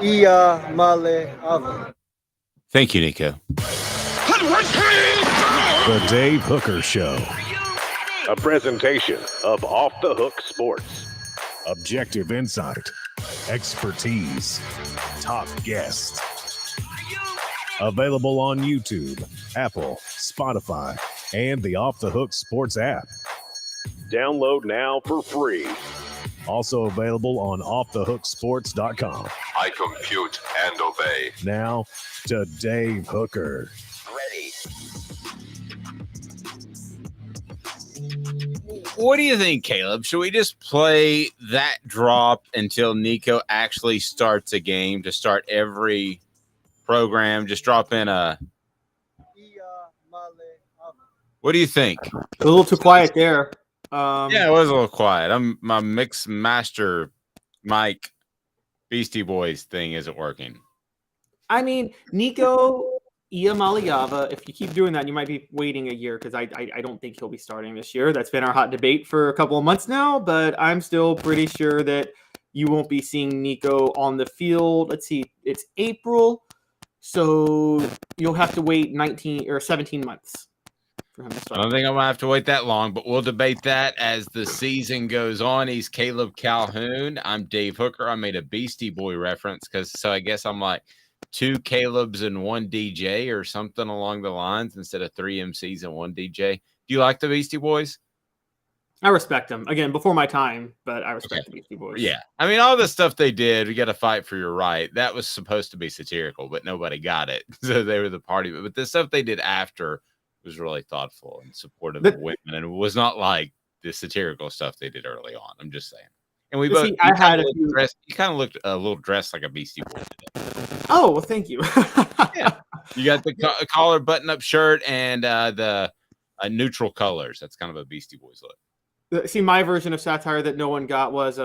male ava. Thank you, Nico. The Dave Hooker Show. A presentation of Off the Hook Sports. Objective insight, expertise, top guests. Available on YouTube, Apple, Spotify, and the Off the Hook Sports app. Download now for free. Also available on offthehooksports.com. I compute and obey. Now to Dave Hooker. Ready. What do you think, Caleb? Should we just play that drop until Nico actually starts a game? To start every program, just drop in a. What do you think? A little too quiet there. Yeah, it was a little quiet. My mix master Mike Beastie Boys thing isn't working. I mean, Nico Iamaliava, if you keep doing that, you might be waiting a year because I don't think he'll be starting this year. That's been our hot debate for a couple of months now, but I'm still pretty sure that you won't be seeing Nico on the field. Let's see, it's April, so you'll have to wait 19 or 17 months for him to start. I don't think I'm going to have to wait that long, but we'll debate that as the season goes on. He's Caleb Calhoun. I'm Dave Hooker. I made a Beastie Boy reference so I guess I'm like two Calebs and one DJ or something along the lines instead of three MCs and one DJ. Do you like the Beastie Boys? I respect them. Again, before my time, but I respect the Beastie Boys. Yeah. I mean, all the stuff they did, we got to fight for your right. That was supposed to be satirical, but nobody got it. So they were the party. But the stuff they did after was really thoughtful and supportive of women. And it was not like the satirical stuff they did early on. I'm just saying. And we both, you kind of looked a little dressed like a Beastie Boy today. Oh, well, thank you. Yeah. You got the collar button-up shirt and the neutral colors. That's kind of a Beastie Boys look. See, my version of satire that no one got was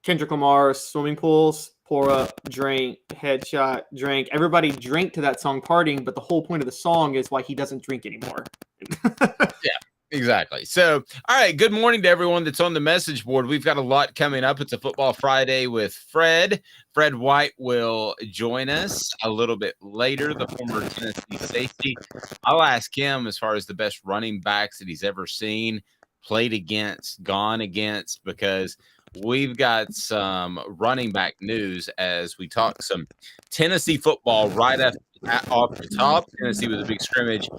Kendrick Lamar's Swimming Pools, pour up, drink, headshot, drink. Everybody drank to that song Partying, but the whole point of the song is why he doesn't drink anymore. Yeah. Exactly. So, all right. Good morning to everyone that's on the message board. We've got a lot coming up. It's a Football Friday with Fred. Fred White will join us a little bit later, the former Tennessee safety. I'll ask him as far as the best running backs that he's ever seen, played against, gone against, because we've got some running back news as we talk some Tennessee football right off the top. Tennessee was a big scrimmage,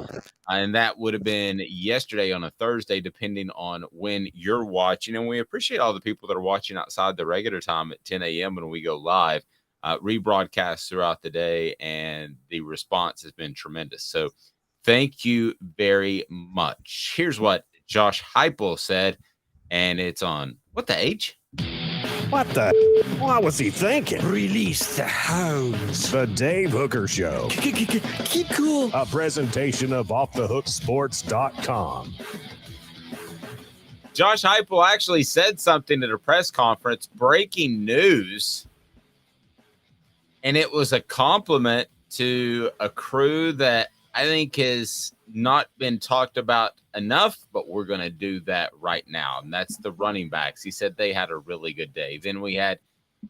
and that would have been yesterday on a Thursday, depending on when you're watching. And we appreciate all the people that are watching outside the regular time at 10 a.m. when we go live, rebroadcast throughout the day, and the response has been tremendous. So thank you very much. Here's what Josh Heupel said, and it's on What the H? What the? What was he thinking? Release the hounds. The Dave Hooker Show. Keep cool. A presentation of offthehooksports.com. Josh Heupel actually said something at a press conference, breaking news, and it was a compliment to a crew that I think has not been talked about enough, but we're going to do that right now, and that's the running backs. He said they had a really good day. Then we had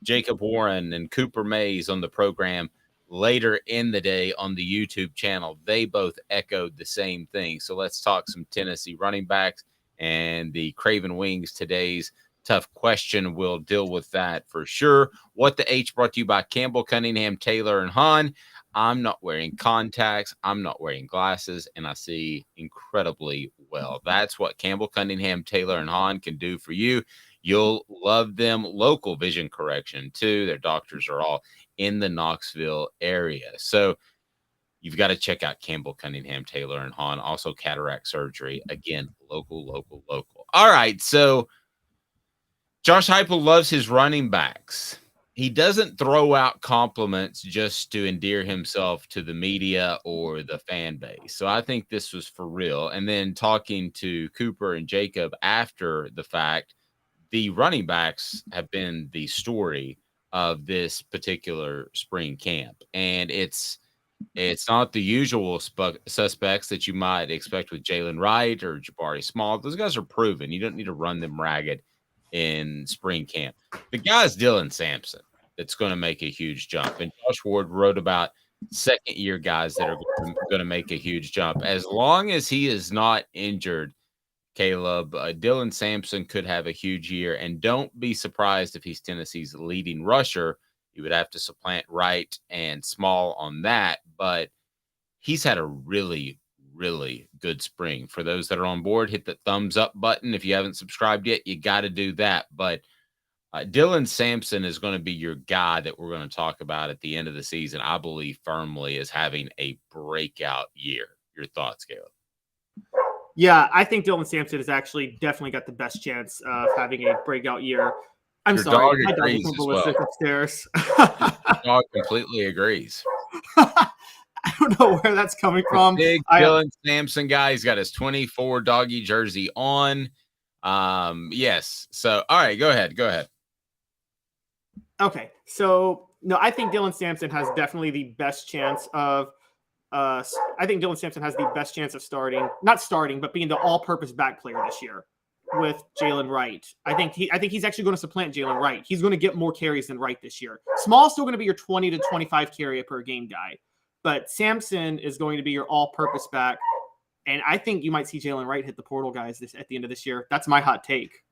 Jacob Warren and Cooper Mays on the program later in the day on the YouTube channel. They both echoed the same thing. So let's talk some Tennessee running backs and the Craven Wings. Today's tough question. We'll deal with that for sure. What the H brought to you by Campbell, Cunningham, Taylor, and Hahn. I'm not wearing contacts. I'm not wearing glasses, and I see incredibly well. That's what Campbell, Cunningham, Taylor, and Hahn can do for you. You'll love them. Local vision correction, too. Their doctors are all in the Knoxville area. So you've got to check out Campbell, Cunningham, Taylor, and Hahn. Also cataract surgery. Again, local. All right, so Josh Heupel loves his running backs. He doesn't throw out compliments just to endear himself to the media or the fan base. So I think this was for real. And then talking to Cooper and Jacob after the fact, the running backs have been the story of this particular spring camp. And it's not the usual suspects that you might expect with Jalen Wright or Jabari Small. Those guys are proven. You don't need to run them ragged in spring camp. The guy's Dylan Sampson. that's going to make a huge jump. And Josh Ward wrote about second-year guys that are going to make a huge jump. As long as he is not injured, Caleb, Dylan Sampson could have a huge year. And don't be surprised if he's Tennessee's leading rusher. You would have to supplant Wright and Small on that. But he's had a really, really good spring. For those that are on board, hit the thumbs up button. If you haven't subscribed yet, you got to do that. But Dylan Sampson is going to be your guy that we're going to talk about at the end of the season. I believe firmly is having a breakout year. Your thoughts, Caleb? Yeah, I think Dylan Sampson has actually definitely got the best chance of having a breakout year. I'm Your sorry, dog my dog agrees is as well. upstairs. Your dog completely agrees. I don't know where that's coming from. Big Dylan Sampson guy. He's got his 24 doggy jersey on. Yes. So, all right, go ahead. Okay, so no, I think Dylan Sampson has definitely the best chance of. I think Dylan Sampson has the best chance of not starting, but being the all-purpose back player this year with Jalen Wright. I think he's actually going to supplant Jalen Wright. He's going to get more carries than Wright this year. Small's still going to be your 20 to 25 carry per game guy, but Sampson is going to be your all-purpose back. And I think you might see Jalen Wright hit the portal guys at the end of this year. That's my hot take.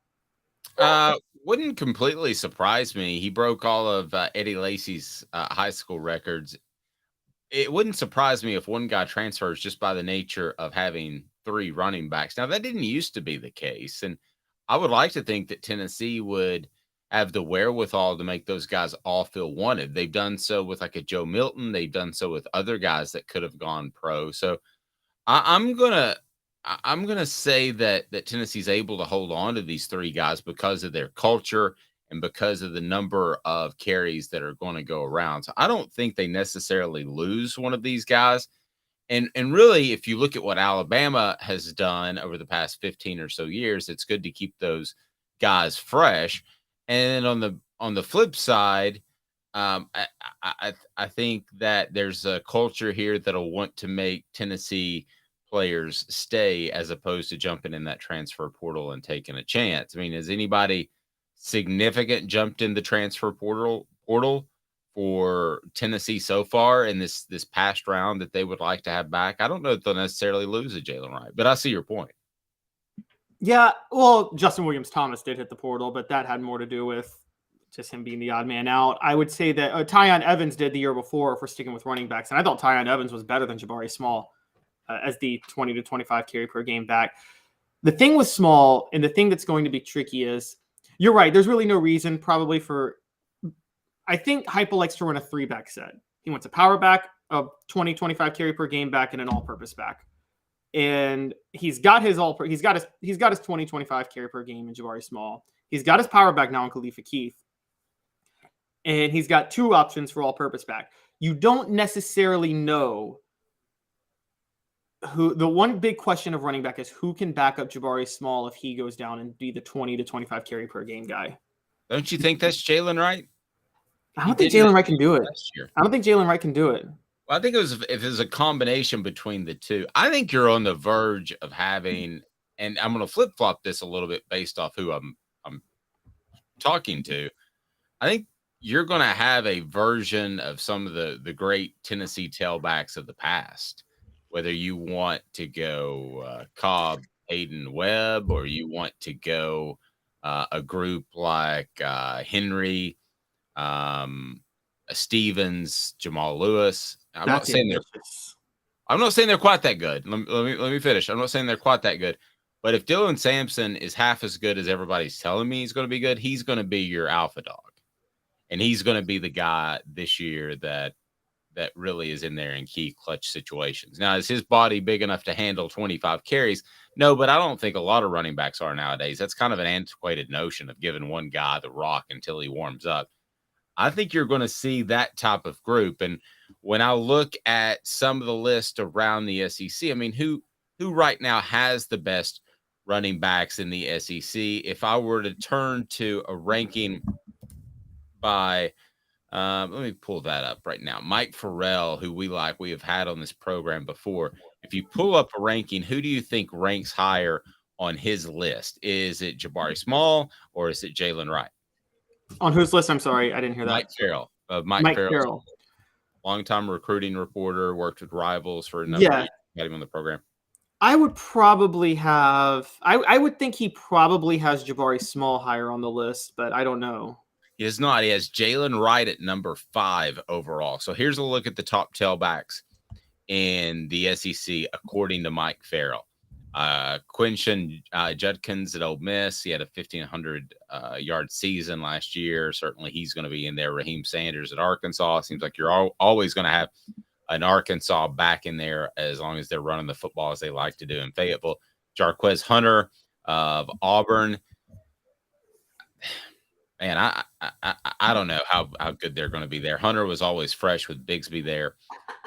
Wouldn't completely surprise me. He broke all of Eddie Lacy's high school records. It wouldn't surprise me if one guy transfers just by the nature of having 3 running backs. Now, that didn't used to be the case. And I would like to think that Tennessee would have the wherewithal to make those guys all feel wanted. They've done so with like a Joe Milton. They've done so with other guys that could have gone pro. So I'm gonna say that Tennessee's able to hold on to these 3 guys because of their culture and because of the number of carries that are going to go around. So I don't think they necessarily lose one of these guys. And really, if you look at what Alabama has done over the past 15 or so years, it's good to keep those guys fresh. And on the flip side, I think that there's a culture here that'll want to make Tennessee players stay as opposed to jumping in that transfer portal and taking a chance. I mean, has anybody significant jumped in the transfer portal for Tennessee so far in this past round that they would like to have back? I don't know if they'll necessarily lose a Jalen Wright, but I see your point. Yeah, well, Justin Williams-Thomas did hit the portal, but that had more to do with just him being the odd man out. I would say that Tyon Evans did the year before, if we're sticking with running backs, and I thought Tyon Evans was better than Jabari Small as the 20 to 25 carry per game back. The thing with Small, and the thing that's going to be tricky is, you're right, there's really no reason probably for – I think Heupel likes to run a 3-back set. He wants a power back, a 20, 25 carry per game back, and an all-purpose back. And he's got his 20, 25 carry per game in Jabari Small. He's got his power back now in Khalifa Keith. And he's got 2 options for all-purpose back. You don't necessarily know who – the one big question of running back is who can back up Jabari Small if he goes down and be the 20 to 25 carry per game guy. Don't you think that's Jalen Wright? I don't think Jalen Wright can do it. I don't think Jalen Wright can do it. Well, I think if it was a combination between the two. I think you're on the verge of having, and I'm going to flip flop this a little bit based off who I'm talking to. I think you're going to have a version of some of the great Tennessee tailbacks of the past. Whether you want to go Cobb, Hayden Webb, or you want to go a group like Henry, Stevens, Jamal Lewis. I'm not saying they're quite that good. Let me finish. I'm not saying they're quite that good. But if Dylan Sampson is half as good as everybody's telling me he's going to be good, he's going to be your alpha dog. And he's going to be the guy this year that really is in there in key clutch situations. Now, is his body big enough to handle 25 carries? No, but I don't think a lot of running backs are nowadays. That's kind of an antiquated notion of giving one guy the rock until he warms up. I think you're going to see that type of group. And when I look at some of the list around the SEC, I mean, who right now has the best running backs in the SEC? If I were to turn to a ranking by let me pull that up right now. Mike Farrell, who we have had on this program before. If you pull up a ranking, who do you think ranks higher on his list? Is it Jabari Small or is it Jalen Wright? On whose list? I'm sorry, I didn't hear Mike that. Farrell. Mike Mike Farrell, Carroll. longtime recruiting reporter, worked with Rivals for a number of Yeah, years. Got him on the program. I would probably have. I would think he probably has Jabari Small higher on the list, but I don't know. He is not. He has Jalen Wright at number 5 overall. So here's a look at the top tailbacks in the SEC, according to Mike Farrell. Quinton Judkins at Ole Miss. He had a 1,500 yard season last year. Certainly he's going to be in there. Raheem Sanders at Arkansas. Seems like you're always going to have an Arkansas back in there as long as they're running the football as they like to do in Fayetteville. Jarquez Hunter of Auburn. Man, I don't know how good they're going to be there. Hunter was always fresh with Bigsby there.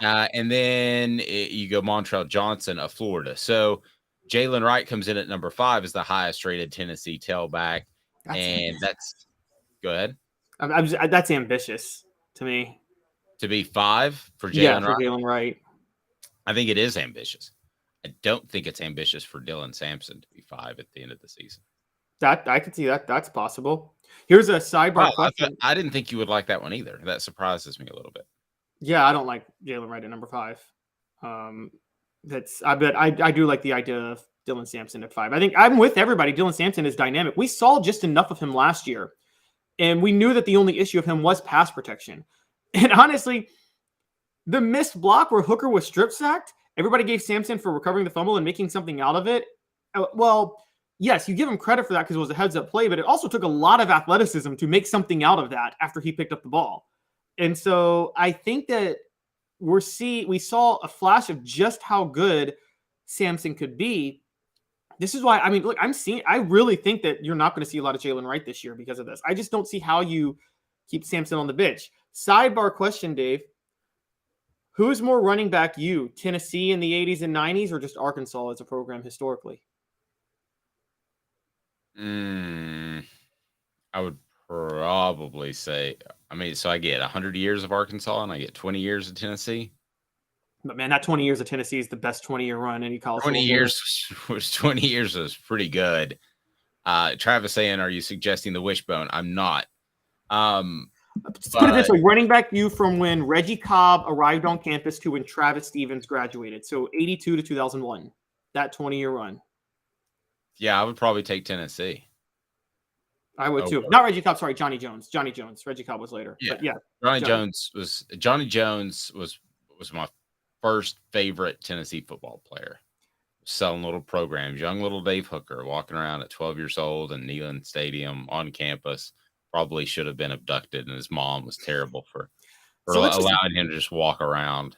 And then you go Montrell Johnson of Florida. So Jalen Wright comes in at number 5 as the highest rated Tennessee tailback. That's go ahead. That's ambitious to me. To be 5 for Yeah, Jalen for Wright. Jalen Wright. I think it is ambitious. I don't think it's ambitious for Dylan Sampson to be 5 at the end of the season. That I could see that. That's possible. Here's a sidebar question. I didn't think you would like that one either. That surprises me a little bit. Yeah, I don't like Jalen Wright at number 5. I do like the idea of Dylan Sampson at 5. I think I'm with everybody. Dylan Sampson is dynamic. We saw just enough of him last year, and we knew that the only issue of him was pass protection. And honestly, the missed block where Hooker was strip sacked, everybody gave Sampson for recovering the fumble and making something out of it. Well, yes, you give him credit for that because it was a heads-up play, but it also took a lot of athleticism to make something out of that after he picked up the ball. And so I think that we saw a flash of just how good Sampson could be. This is why, I mean, look, I really think that you're not going to see a lot of Jalen Wright this year because of this. I just don't see how you keep Sampson on the bench. Sidebar question, Dave. Who's more running back, you, Tennessee in the 80s and 90s, or just Arkansas as a program historically? I would probably say, so I get 100 years of Arkansas and I get 20 years of Tennessee. But man, that 20 years of Tennessee is the best 20-year run any college. 20 years was pretty good. Travis saying, are you suggesting the wishbone? I'm not. Let's put it this way: running back you from when Reggie Cobb arrived on campus to when Travis Stevens graduated. So 82 to 2001, that 20-year run. Yeah, I would probably take Tennessee. I would too. Not Reggie Cobb. Sorry, Johnny Jones. Johnny Jones. Reggie Cobb was later. Yeah, but yeah. Johnny Jones was my first favorite Tennessee football player. Selling little programs, young little Dave Hooker walking around at 12 years old in Neyland Stadium on campus. Probably should have been abducted, and his mom was terrible for allowing him to just walk around.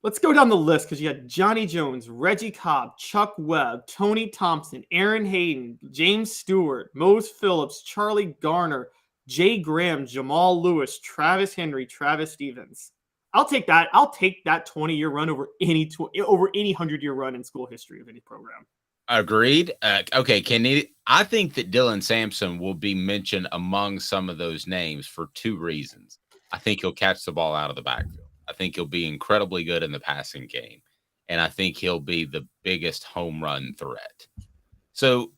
Let's go down the list because you had Johnny Jones, Reggie Cobb, Chuck Webb, Tony Thompson, Aaron Hayden, James Stewart, Mose Phillips, Charlie Garner, Jay Graham, Jamal Lewis, Travis Henry, Travis Stevens. I'll take that. I'll take that 20-year run over any 100-year run in school history of any program. Agreed. Okay, I think that Dylan Sampson will be mentioned among some of those names for 2 reasons. I think he'll catch the ball out of the backfield. I think he'll be incredibly good in the passing game. And I think he'll be the biggest home run threat. So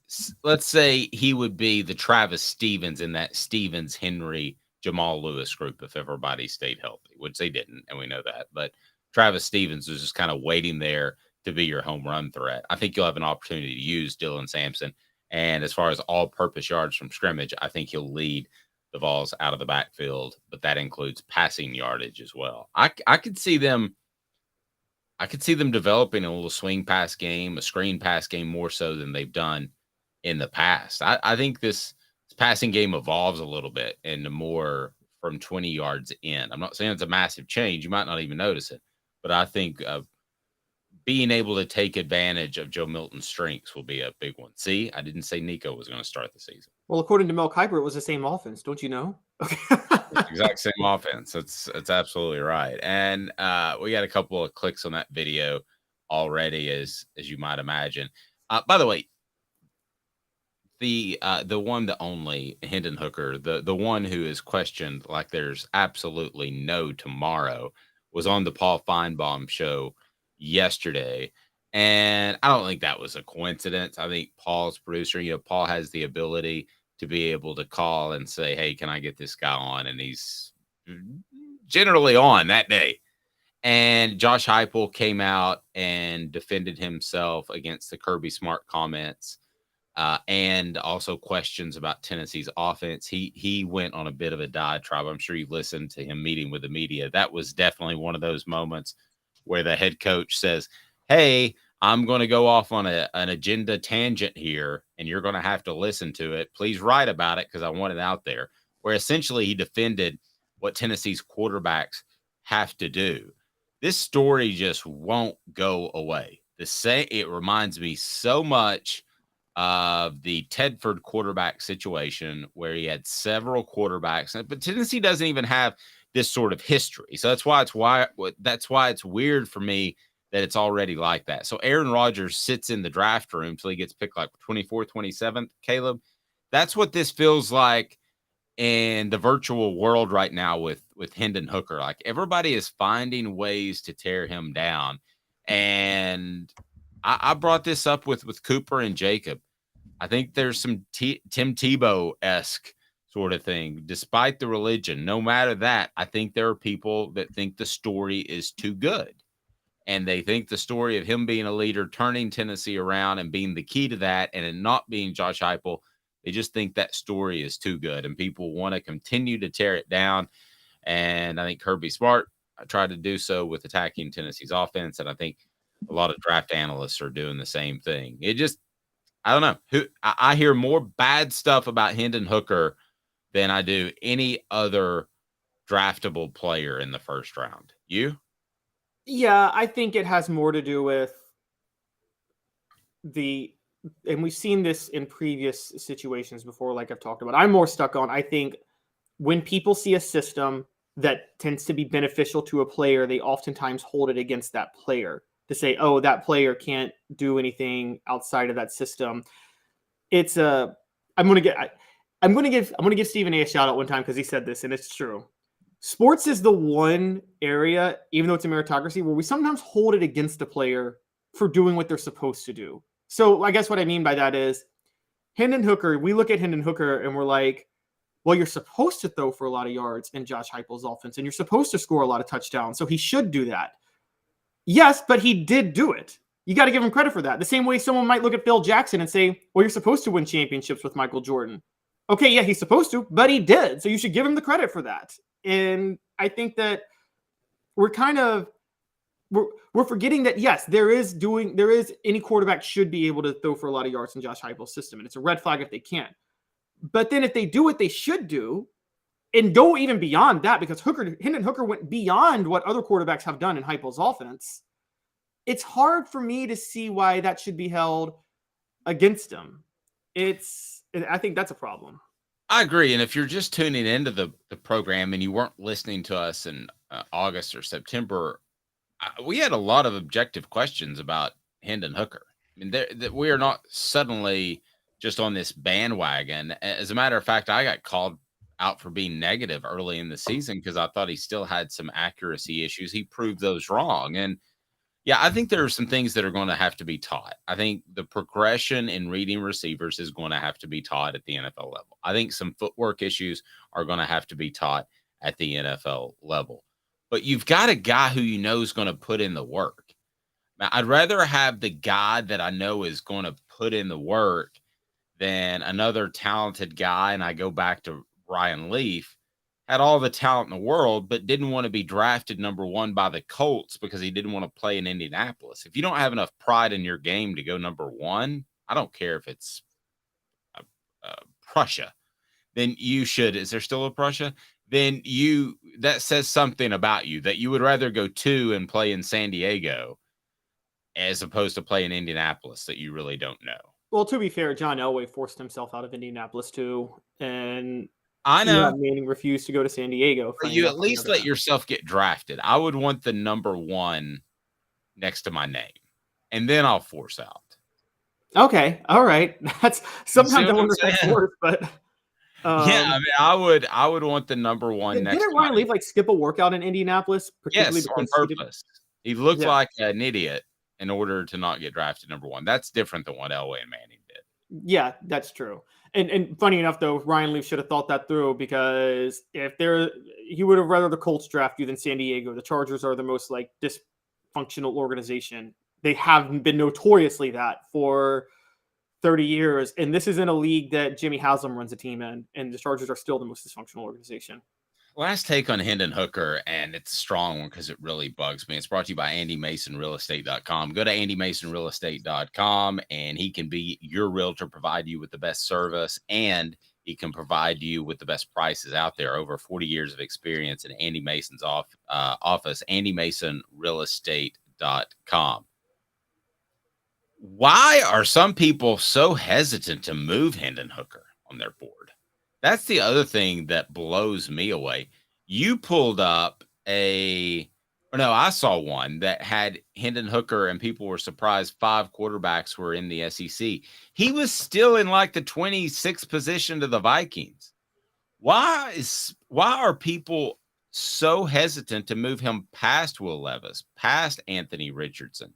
let's say he would be the Travis Stevens in that Stevens, Henry, Jamal Lewis group if everybody stayed healthy, which they didn't, and we know that. But Travis Stevens was just kind of waiting there to be your home run threat. I think you'll have an opportunity to use Dylan Sampson. And as far as all-purpose yards from scrimmage, I think he'll lead the Vols out of the backfield, but that includes passing yardage as well. I could see them developing a little swing pass game, a screen pass game more so than they've done in the past. I think this passing game evolves a little bit into more from 20 yards in. I'm not saying it's a massive change. You might not even notice it, but I think being able to take advantage of Joe Milton's strengths will be a big one. See, I didn't say Nico was going to start the season. Well, according to Mel Kiper, it was the same offense. Don't you know? Exact same offense. It's absolutely right. And we got a couple of clicks on that video already, as you might imagine. By the way, the one, the only Hendon Hooker, the one who is questioned like there's absolutely no tomorrow, was on the Paul Feinbaum show yesterday. And I don't think that was a coincidence. I think Paul's producer, Paul has the ability to be able to call and say, hey, can I get this guy on? And he's generally on that day. And Josh Heupel came out and defended himself against the Kirby Smart comments and also questions about Tennessee's offense. He went on a bit of a diatribe. I'm sure you've listened to him meeting with the media. That was definitely one of those moments where the head coach says, hey, I'm going to go off on an agenda tangent here, and you're going to have to listen to it. Please write about it because I want it out there. Where essentially he defended what Tennessee's quarterbacks have to do. This story just won't go away. It reminds me so much of the Tedford quarterback situation where he had several quarterbacks, but Tennessee doesn't even have this sort of history. So that's why it's weird for me that it's already like that. So Aaron Rodgers sits in the draft room till he gets picked like 24th, 27th, Caleb. That's what this feels like in the virtual world right now with Hendon Hooker. Like everybody is finding ways to tear him down. And I brought this up with Cooper and Jacob. I think there's some Tim Tebow-esque sort of thing, despite the religion. No matter that, I think there are people that think the story is too good. And they think the story of him being a leader, turning Tennessee around and being the key to that, and it not being Josh Heupel, they just think that story is too good. And people want to continue to tear it down. And I think Kirby Smart tried to do so with attacking Tennessee's offense. And I think a lot of draft analysts are doing the same thing. I don't know. I hear more bad stuff about Hendon Hooker than I do any other draftable player in the first round. You? Yeah, I think it has more to do with and we've seen this in previous situations before, like I've talked about. I'm more stuck on, I think when people see a system that tends to be beneficial to a player, they oftentimes hold it against that player to say, oh, that player can't do anything outside of that system. I'm going to give Stephen A shout out one time because he said this, and it's true. Sports is the one area, even though it's a meritocracy, where we sometimes hold it against a player for doing what they're supposed to do. So I guess what I mean by that is Hendon Hooker, we look at Hendon Hooker and we're like, well, you're supposed to throw for a lot of yards in Josh Heupel's offense, and you're supposed to score a lot of touchdowns, so he should do that. Yes, but he did do it. You got to give him credit for that. The same way someone might look at Phil Jackson and say, well, you're supposed to win championships with Michael Jordan. Okay, yeah, he's supposed to, but he did. So you should give him the credit for that. And I think that we're forgetting that, yes, there is any quarterback should be able to throw for a lot of yards in Josh Heupel's system. And it's a red flag if they can't. But then if they do what they should do and go even beyond that, because Hendon Hooker went beyond what other quarterbacks have done in Heupel's offense, it's hard for me to see why that should be held against him. I think that's a problem. I agree. And if you're just tuning into the program and you weren't listening to us in August or September, we had a lot of objective questions about Hendon Hooker. I mean, we are not suddenly just on this bandwagon. As a matter of fact, I got called out for being negative early in the season because I thought he still had some accuracy issues. He proved those wrong. And yeah, I think there are some things that are going to have to be taught. I think the progression in reading receivers is going to have to be taught at the NFL level. I think some footwork issues are going to have to be taught at the NFL level. But you've got a guy who you know is going to put in the work. Now, I'd rather have the guy that I know is going to put in the work than another talented guy. And I go back to Ryan Leaf, had all the talent in the world, but didn't want to be drafted number one by the Colts because he didn't want to play in Indianapolis. If you don't have enough pride in your game to go number one, I don't care if it's Prussia, then you should. Is there still a Prussia? Then that says something about you, that you would rather go two and play in San Diego as opposed to play in Indianapolis that you really don't know. Well, to be fair, John Elway forced himself out of Indianapolis too, and I know. Manning refused to go to San Diego. But you at least let yourself get drafted. I would want the number one next to my name, and then I'll force out. Okay, all right. That's sometimes I wonder if that's worth, but yeah, I mean, I would want the number one next. Didn't Ryan Leaf skip a workout in Indianapolis? Yes, on purpose. He looked like an idiot in order to not get drafted number one. That's different than what Elway and Manning did. Yeah, that's true. And funny enough, though, Ryan Leaf should have thought that through, because he would have rather the Colts draft you than San Diego. The Chargers are the most like dysfunctional organization. They have been notoriously that for 30 years. And this is in a league that Jimmy Haslam runs a team in, and the Chargers are still the most dysfunctional organization. Last take on Hendon Hooker, and it's a strong one because it really bugs me. It's brought to you by AndyMasonRealEstate.com. Go to AndyMasonRealEstate.com, and he can be your realtor, provide you with the best service, and he can provide you with the best prices out there. Over 40 years of experience in Andy Mason's office, AndyMasonRealEstate.com. Why are some people so hesitant to move Hendon Hooker on their board? That's the other thing that blows me away. You pulled up I saw one that had Hendon Hooker, and people were surprised 5 quarterbacks were in the SEC. He was still in like the 26th position to the Vikings. Why are people so hesitant to move him past Will Levis, past Anthony Richardson?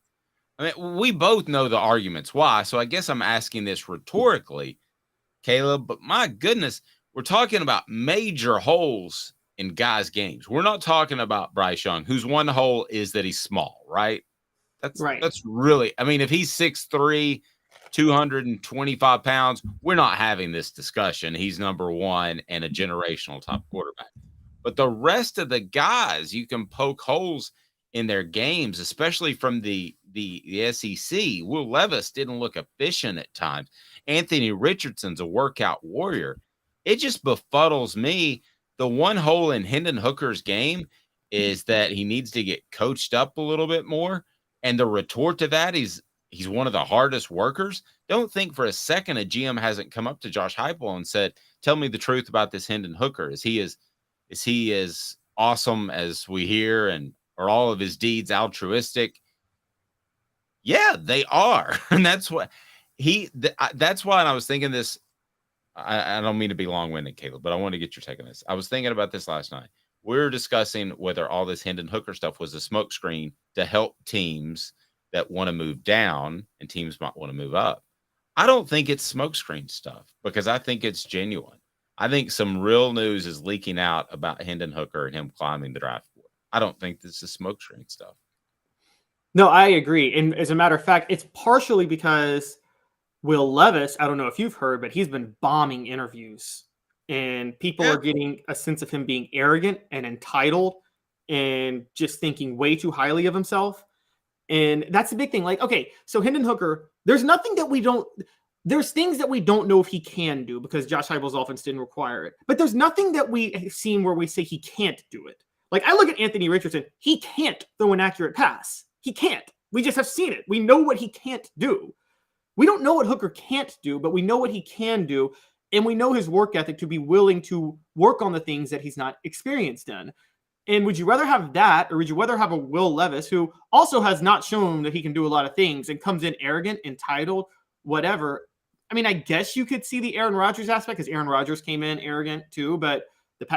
I mean, we both know the arguments why, so I guess I'm asking this rhetorically, Caleb, but my goodness, we're talking about major holes in guys' games. We're not talking about Bryce Young, whose one hole is that he's small, right? That's really, I mean, if he's 6'3", 225 pounds, we're not having this discussion. He's number one and a generational top quarterback. But the rest of the guys, you can poke holes in their games, especially from the SEC. Will Levis didn't look efficient at times. Anthony Richardson's a workout warrior. It just befuddles me. The one hole in Hendon Hooker's game is that he needs to get coached up a little bit more. And the retort to that is he's one of the hardest workers. Don't think for a second a GM hasn't come up to Josh Heupel and said, tell me the truth about this Hendon Hooker. Is he as awesome as we hear, and are all of his deeds altruistic? Yeah, they are. And that's what that's why I was thinking this. I don't mean to be long-winded, Caleb, but I want to get your take on this. I was thinking about this last night. We were discussing whether all this Hendon Hooker stuff was a smokescreen to help teams that want to move down and teams might want to move up. I don't think it's smokescreen stuff, because I think it's genuine. I think some real news is leaking out about Hendon Hooker and him climbing the draft board. I don't think this is smokescreen stuff. No, I agree. And as a matter of fact, it's partially because Will Levis, I don't know if you've heard, but he's been bombing interviews, and people are getting a sense of him being arrogant and entitled and just thinking way too highly of himself. And that's the big thing. Like, okay, so Hendon Hooker, there's things that we don't know if he can do because Josh Heupel's offense didn't require it. But there's nothing that we have seen where we say he can't do it. Like, I look at Anthony Richardson, he can't throw an accurate pass. He can't. We just have seen it. We know what he can't do. We don't know what Hooker can't do, but we know what he can do. And we know his work ethic to be willing to work on the things that he's not experienced in. And would you rather have that, or would you rather have a Will Levis who also has not shown that he can do a lot of things and comes in arrogant, entitled, whatever? I mean, I guess you could see the Aaron Rodgers aspect, because Aaron Rodgers came in arrogant too, but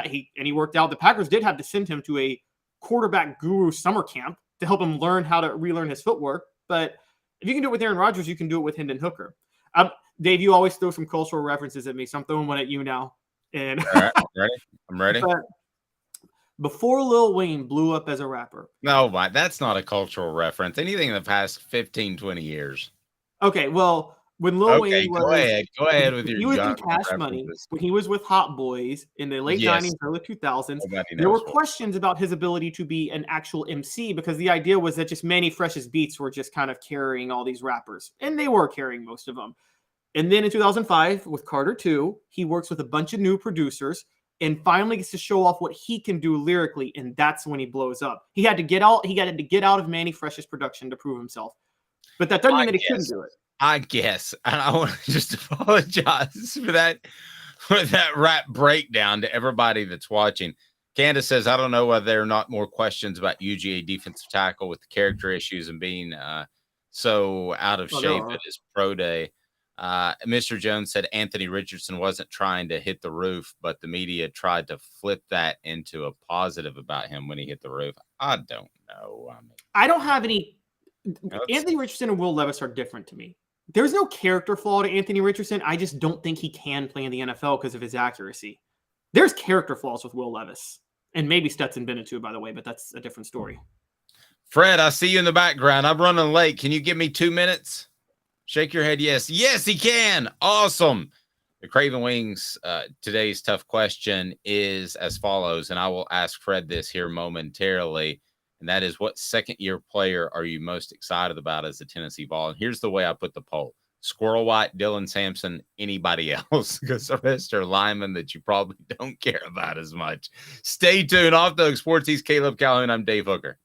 he worked out. The Packers did have to send him to a quarterback guru summer camp to help him learn how to relearn his footwork. But if you can do it with Aaron Rodgers, you can do it with Hendon Hooker. Dave, you always throw some cultural references at me, so I'm throwing one at you now. And all right, I'm ready. But before Lil Wayne blew up as a rapper. No, that's not a cultural reference. Anything in the past 15, 20 years. Okay, well, when Lil Wayne was... Go ahead with your... He was in Cash Money. When he was with Hot Boys in the late 90s, early 2000s, there were questions about his ability to be an actual MC, because the idea was that just Manny Fresh's beats were just kind of carrying all these rappers. And they were carrying most of them. And then in 2005, with Carter 2, he works with a bunch of new producers and finally gets to show off what he can do lyrically, and that's when he blows up. He had to get out of Manny Fresh's production to prove himself. But that doesn't mean that he couldn't do it. I guess. And I want to just apologize for that rap breakdown to everybody that's watching. Candace says, I don't know whether there are not more questions about UGA defensive tackle with the character issues and being so out of shape at his pro day. Mr. Jones said Anthony Richardson wasn't trying to hit the roof, but the media tried to flip that into a positive about him when he hit the roof. I don't know. I don't have any. Anthony Richardson and Will Levis are different to me. There's no character flaw to Anthony Richardson. I just don't think he can play in the NFL because of his accuracy. There's character flaws with Will Levis. And maybe Stetson Bennett too, by the way, but that's a different story. Fred, I see you in the background. I'm running late. Can you give me 2 minutes? Shake your head yes. Yes, he can. Awesome. The Craven Wings, today's tough question is as follows, and I will ask Fred this here momentarily, and that is, what second-year player are you most excited about as a Tennessee Vol? And here's the way I put the poll. Squirrel White, Dylan Sampson, anybody else, because the rest are linemen that you probably don't care about as much. Stay tuned. Off the Hook Sports, he's Caleb Calhoun. I'm Dave Hooker.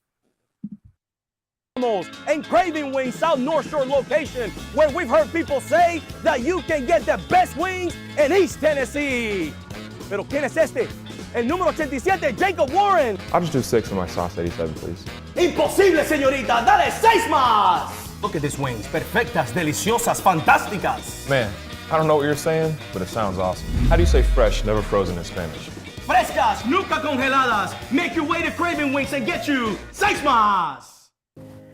And Craven Wings South North Shore location, where we've heard people say that you can get the best wings in East Tennessee. Pero ¿quién es este? El número 87, Jacob Warren. I'll just do 6 on my sauce 87, please. Imposible, señorita. Dale 6 más. Look at these wings. Perfectas, deliciosas, fantásticas. Man, I don't know what you're saying, but it sounds awesome. How do you say fresh, never frozen in Spanish? Frescas, nunca congeladas. Make your way to Craven Wings and get you 6 más.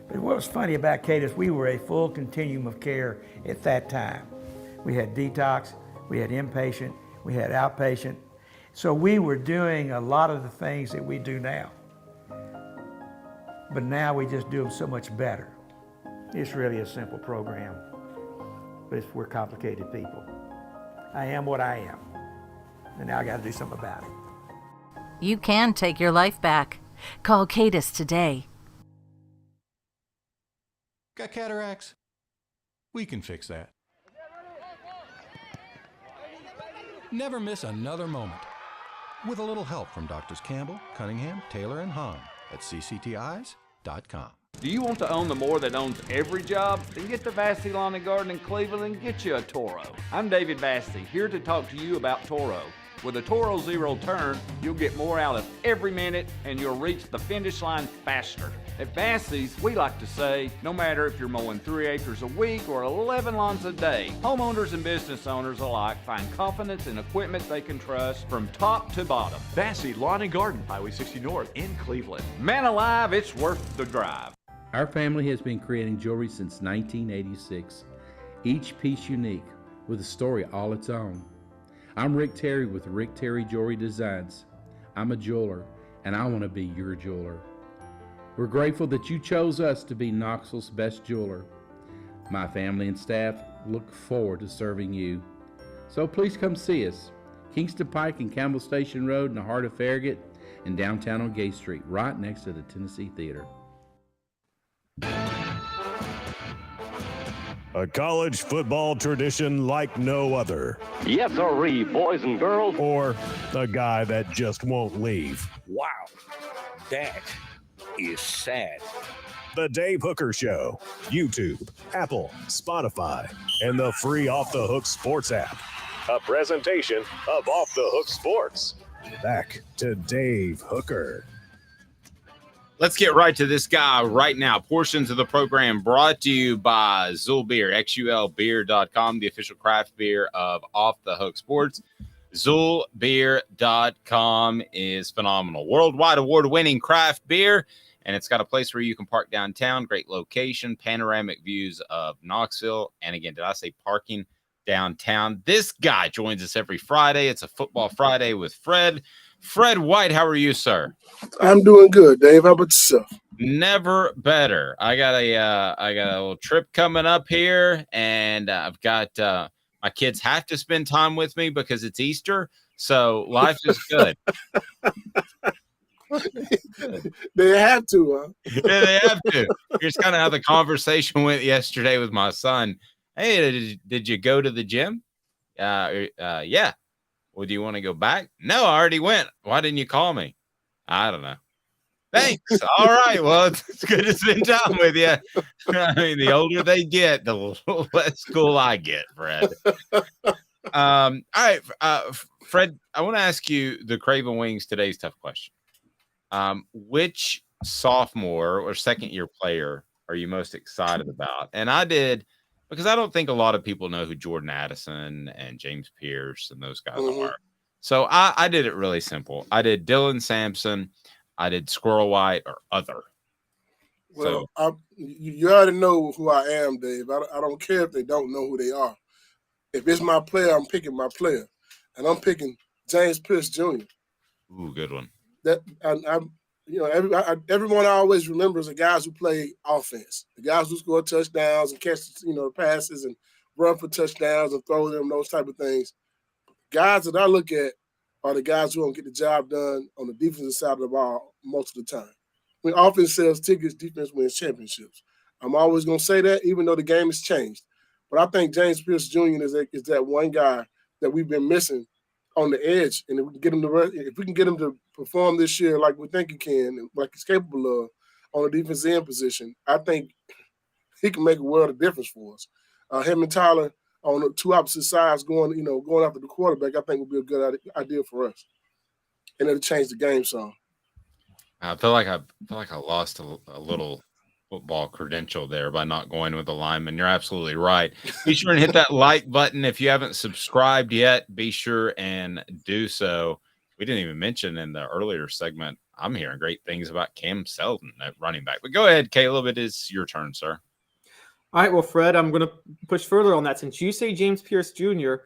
But what was funny about Cadis, we were a full continuum of care at that time. We had detox, we had inpatient, we had outpatient. So we were doing a lot of the things that we do now. But now we just do them so much better. It's really a simple program, but we're complicated people. I am what I am, and now I gotta do something about it. You can take your life back. Call Cadis today. Got cataracts? We can fix that. Never miss another moment. With a little help from Doctors Campbell, Cunningham, Taylor, and Hahn at cctis.com. Do you want to own the more that owns every job? Then get to Vassey Lawn and Garden in Cleveland and get you a Toro. I'm David Vassey, here to talk to you about Toro. With a Toro Zero Turn, you'll get more out of every minute and you'll reach the finish line faster. At Vassey's, we like to say, no matter if you're mowing 3 acres a week or 11 lawns a day, homeowners and business owners alike find confidence in equipment they can trust from top to bottom. Vassey Lawn and Garden, Highway 60 North in Cleveland. Man alive, it's worth the drive. Our family has been creating jewelry since 1986, each piece unique with a story all its own. I'm Rick Terry with Rick Terry Jewelry Designs. I'm a jeweler, and I want to be your jeweler. We're grateful that you chose us to be Knoxville's best jeweler. My family and staff look forward to serving you. So please come see us. Kingston Pike and Campbell Station Road in the heart of Farragut, and downtown on Gay Street, right next to the Tennessee Theater. A college football tradition like no other. Yes, sirree, boys and girls. Or a guy that just won't leave. Wow, that is sad. The Dave Hooker Show. YouTube, Apple, Spotify, and the free Off the Hook Sports app. A presentation of Off the Hook Sports. Back to Dave Hooker. Let's get right to this guy right now. Portions of the program brought to you by Zul Beer, xulbeer.com, the official craft beer of Off the Hook Sports. Zulbeer.com is phenomenal. Worldwide award-winning craft beer, and it's got a place where you can park downtown. Great location, panoramic views of Knoxville. And again, did I say parking downtown? This guy joins us every Friday. It's a Football Friday with Fred. Fred White, how are you, sir? I'm doing good, Dave. How about yourself? Never better. I got a little trip coming up here, and I've got my kids have to spend time with me because it's Easter, so life is good. They have to, huh? Yeah, they have to. Here's kind of how the conversation went yesterday with my son. Hey, did you go to the gym? Yeah. Well, do you want to go back? No, I already went. Why didn't you call me? I don't know. Thanks. All right. Well, it's good to spend time with you. I mean, the older they get, the less cool I get, Fred. All right. Fred, I want to ask you the Craven Wings today's tough question. Which sophomore or second-year player are you most excited about? And I did, because I don't think a lot of people know who Jordan Addison and James Pierce and those guys are. So I did it really simple. I did Dylan Sampson, I did Squirrel White, or other. Well, you already know who I am, Dave. I don't care if they don't know who they are. If it's my player, I'm picking my player, and I'm picking James Pierce Jr. Ooh, good one. That everyone always remembers the guys who play offense, the guys who score touchdowns and catch passes and run for touchdowns and throw them, those type of things. Guys that I look at are the guys who don't get the job done on the defensive side of the ball most of the time. When offense sells tickets, defense wins championships. I'm always going to say that, even though the game has changed. But I think James Pierce Jr. is that one guy that we've been missing on the edge. And if we can get him to perform this year like we think he can, like he's capable of on the defensive end position, I think he can make a world of difference for us. Him and Tyler on the two opposite sides going after the quarterback, I think would be a good idea for us. And it'll change the game some. I feel like I lost a little football credential there by not going with the lineman. You're absolutely right. Be sure and hit that like button. If you haven't subscribed yet, be sure and do so. We didn't even mention in the earlier segment, I'm hearing great things about Cam Selden at running back. But go ahead, Caleb. It is your turn, sir. All right, well, Fred, I'm going to push further on that. Since you say James Pierce Jr.,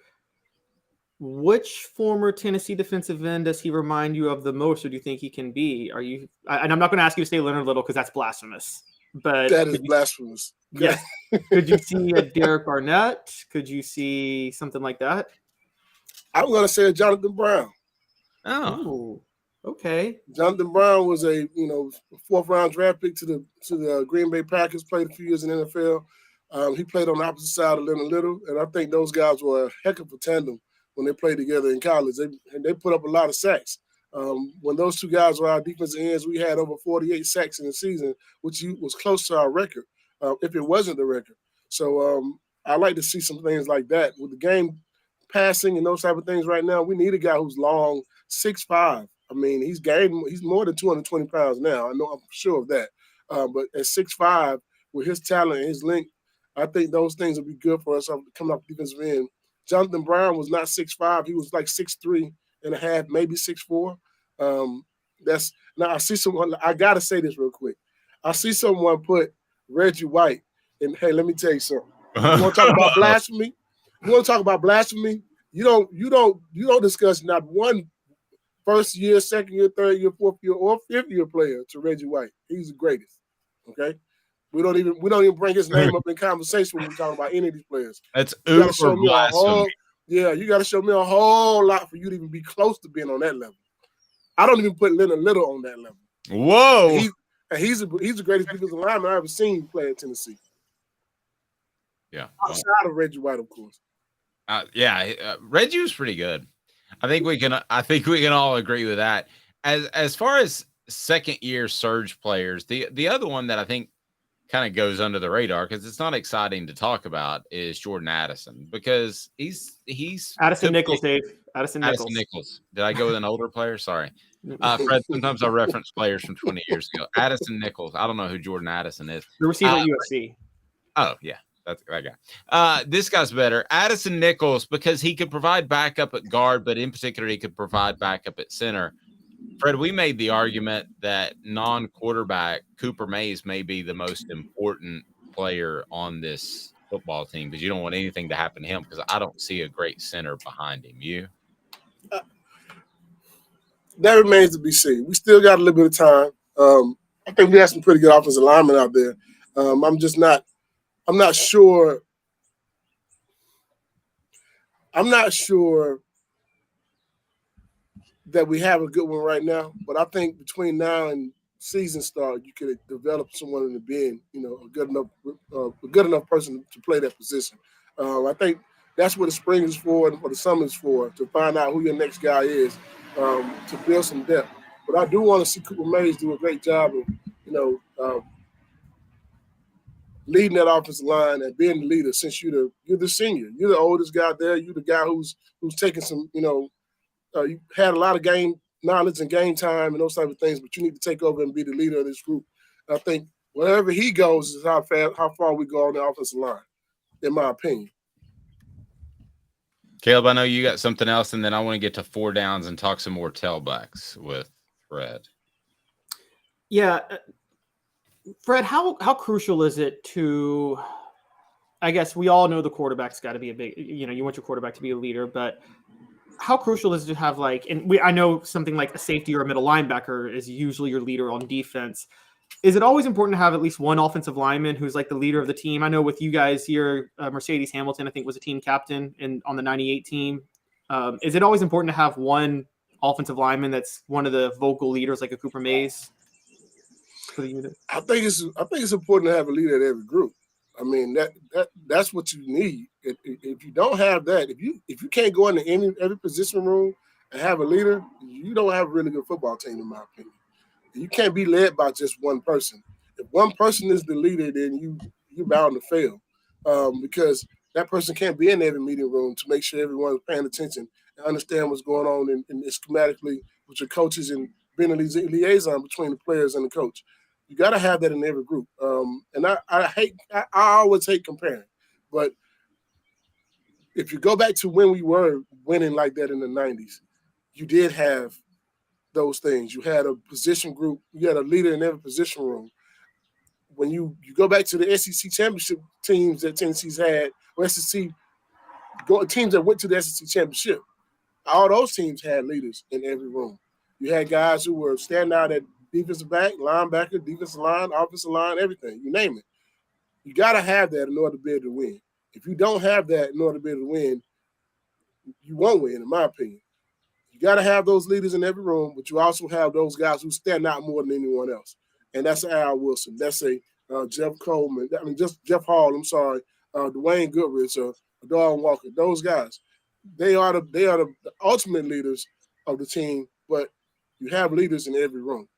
which former Tennessee defensive end does he remind you of the most, or do you think he can be? And I'm not going to ask you to say Leonard Little because that's blasphemous. But that is blasphemous. Yes. Could you see a Derek Barnett? Could you see something like that? I'm going to say a Jonathan Brown. Oh, okay. Jonathan Brown was a fourth round draft pick to the Green Bay Packers. Played a few years in the NFL. He played on the opposite side of Leonard Little, and I think those guys were a heck of a tandem when they played together in college. They put up a lot of sacks. When those two guys were our defensive ends, we had over 48 sacks in the season, which was close to our record, if it wasn't the record. So I like to see some things like that. With the game passing and those type of things right now, we need a guy who's long, 6'5". I mean, he's more than 220 pounds now. I'm sure of that. But at 6'5", with his talent and his length, I think those things will be good for us coming off the defensive end. Jonathan Brown was not 6'5". He was like 6'3" and a half, maybe 6'4". Now I see someone. I gotta say this real quick. I see someone put Reggie White, and hey, let me tell you something. You want to talk about blasphemy? You want to talk about blasphemy? You don't discuss not one first year, second year, third year, fourth year, or fifth year player to Reggie White. He's the greatest. Okay. We don't even bring his name up in conversation when we talk about any of these players. That's uber blasphemy. You got to show me a whole lot for you to even be close to being on that level. I don't even put Leonard Little on that level. Whoa! He's the greatest defensive lineman I've ever seen play at Tennessee. Yeah, outside of Reggie White, of course. Reggie was pretty good. I think we can all agree with that. As far as second year surge players, the other one that I think kind of goes under the radar because it's not exciting to talk about is Jordan Addison because he's Addison Nichols, Dave. Addison Nichols. Did I go with an older player? Sorry. Fred, sometimes I reference players from 20 years ago. Addison Nichols. I don't know who Jordan Addison is. The receiver at USC. Oh, yeah. That's that guy. This guy's better. Addison Nichols, because he could provide backup at guard, but in particular, he could provide backup at center. Fred, we made the argument that non-quarterback Cooper Mays may be the most important player on this football team because you don't want anything to happen to him because I don't see a great center behind him. You? That remains to be seen. We still got a little bit of time. I think we have some pretty good offensive linemen out there. I'm not sure. I'm not sure that we have a good one right now, but I think between now and season start, you could develop someone in the bin, a good enough person to play that position. I think that's what the spring is for and what the summer is for, to find out who your next guy is, to build some depth. But I do want to see Cooper Mays do a great job of, leading that offensive line and being the leader. Since you're the senior, you're the oldest guy there. You're the guy who's taking some, you had a lot of game knowledge and game time and those type of things, but you need to take over and be the leader of this group. I think wherever he goes is how far we go on the offensive line, in my opinion. Caleb, I know you got something else, and then I want to get to 4 downs and talk some more tailbacks with Fred. Yeah. Fred, how crucial is it to? I guess we all know the quarterback's got to be a big. You want your quarterback to be a leader, but how crucial is it to have I know something like a safety or a middle linebacker is usually your leader on defense. Is it always important to have at least one offensive lineman who's like the leader of the team? I know with you guys here, Mercedes Hamilton, I think, was a team captain on the 98 team. Is it always important to have one offensive lineman that's one of the vocal leaders, like a Cooper Mays for the unit? I think it's important to have a leader at every group. I mean, that's what you need. If you don't have that, if you can't go into every position room and have a leader, you don't have a really good football team, in my opinion. You can't be led by just one person. If one person is the leader, then you're bound to fail, because that person can't be in every meeting room to make sure everyone's paying attention and understand what's going on in schematically with your coaches and being a liaison between the players and the coach. You got to have that in every group. And I always hate comparing, but if you go back to when we were winning like that in the 90s, you did have those things. You had a position group. You had a leader in every position room. When you go back to the SEC championship teams that Tennessee's had, or teams that went to the SEC championship, all those teams had leaders in every room. You had guys who were standing out at defensive back, linebacker, defensive line, offensive line, everything. You name it. You got to have that in order to be able to win. If you don't have that in order to be able to win, you won't win, in my opinion. You got to have those leaders in every room, but you also have those guys who stand out more than anyone else. And that's Al Wilson. That's a Jeff Coleman. Just Jeff Hall. I'm sorry, Dwayne Goodrich or Darwin Walker. Those guys, they are the ultimate leaders of the team. But you have leaders in every room.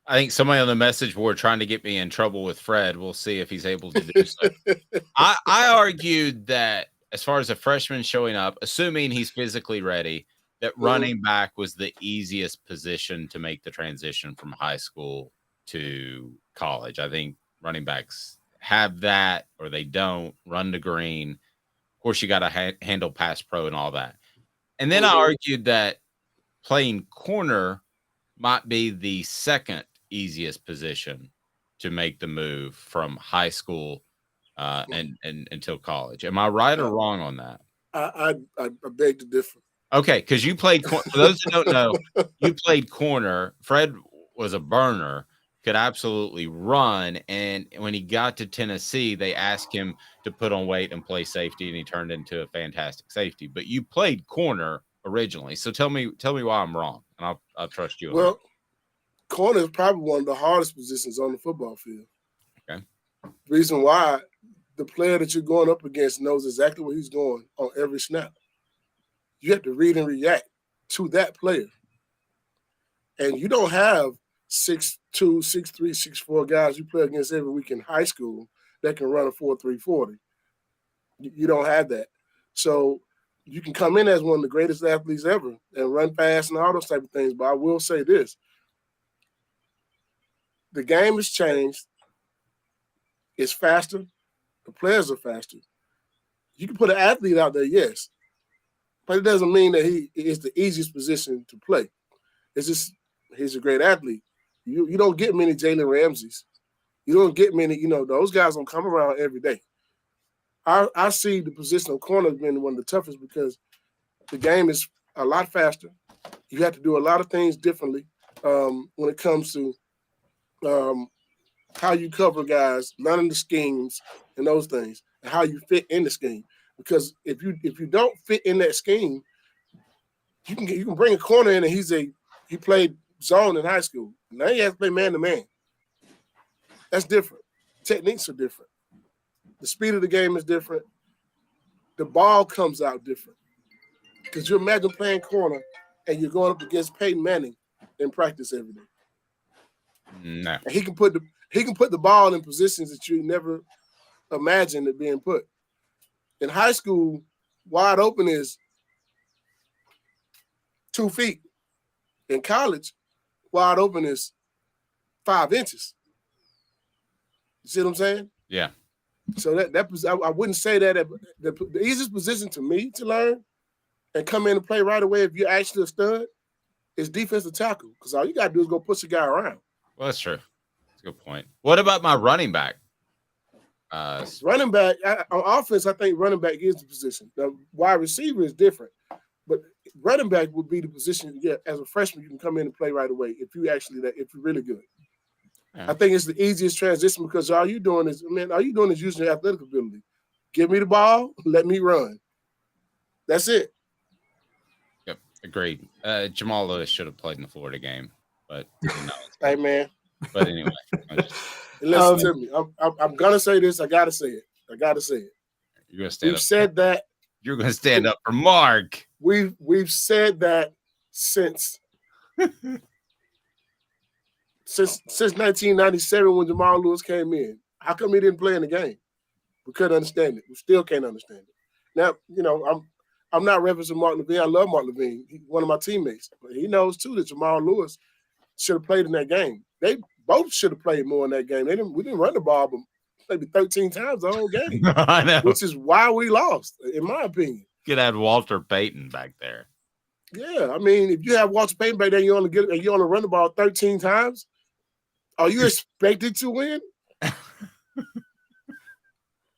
I think somebody on the message board trying to get me in trouble with Fred. We'll see if he's able to do so. I argued that as far as a freshman showing up, assuming he's physically ready, that running back was the easiest position to make the transition from high school to college. I think running backs have that or they don't. Run to green. Of course, you got to handle pass pro and all that. And then I argued that playing corner might be the second easiest position to make the move from high school and until college. Am I right or wrong on that? I beg to differ. Okay, because you played, for those who don't know, you played corner. Fred was a burner, could absolutely run. And when he got to Tennessee, they asked him to put on weight and play safety, and he turned into a fantastic safety. But you played corner originally. So tell me why I'm wrong, and I'll trust you. Well, corner is probably one of the hardest positions on the football field. Okay. Reason why, the player that you're going up against knows exactly where he's going on every snap. You have to read and react to that player. And you don't have 6'2", 6'3", 6'4" guys you play against every week in high school that can run a 4.3 40. You don't have that. So you can come in as one of the greatest athletes ever and run fast and all those type of things. But I will say this. The game has changed. It's faster. The players are faster. You can put an athlete out there, yes. But it doesn't mean that he is the easiest position to play. It's just he's a great athlete. You don't get many Jalen Ramseys. You don't get many, those guys don't come around every day. I see the position of corner being one of the toughest because the game is a lot faster. You have to do a lot of things differently when it comes to how you cover guys, learning the schemes and those things, and how you fit in the scheme. Because if you don't fit in that scheme, you can bring a corner in and he played zone in high school. Now he has to play man to man. That's different. Techniques are different. The speed of the game is different. The ball comes out different. Because you imagine playing corner and you're going up against Peyton Manning in practice every day. No. And he can put the ball in positions that you never imagined it being put. In high school, wide open is 2 feet. In college, wide open is 5 inches. You see what I'm saying? Yeah. So I wouldn't say that the easiest position to me to learn and come in and play right away if you're actually a stud is defensive tackle. Because all you got to do is go push a guy around. Well, that's true. Good point. What about my running back? Running back on offense, I think running back is the position. The wide receiver is different, but running back would be the position. Yeah, as a freshman, you can come in and play right away if you're really good. Yeah. I think it's the easiest transition because all you're doing is using your athletic ability. Give me the ball, let me run. That's it. Yep, agreed. Jamal Lewis should have played in the Florida game, but hey man. But anyway, listen to me. I'm gonna say this. I gotta say it. You're gonna stand up. We've said that. You're gonna stand up for Mark. We've said that since 1997 when Jamal Lewis came in. How come he didn't play in the game? We couldn't understand it. We still can't understand it. Now, I'm not referencing Mark Levine. I love Mark Levine. He's one of my teammates. But he knows too that Jamal Lewis should have played in that game. They both should have played more in that game. We didn't run the ball but maybe 13 times the whole game. I know. Which is why we lost, in my opinion. Could have Walter Payton back there. Yeah, I mean, if you have Walter Payton back there, you only run the ball 13 times. Are you expected to win?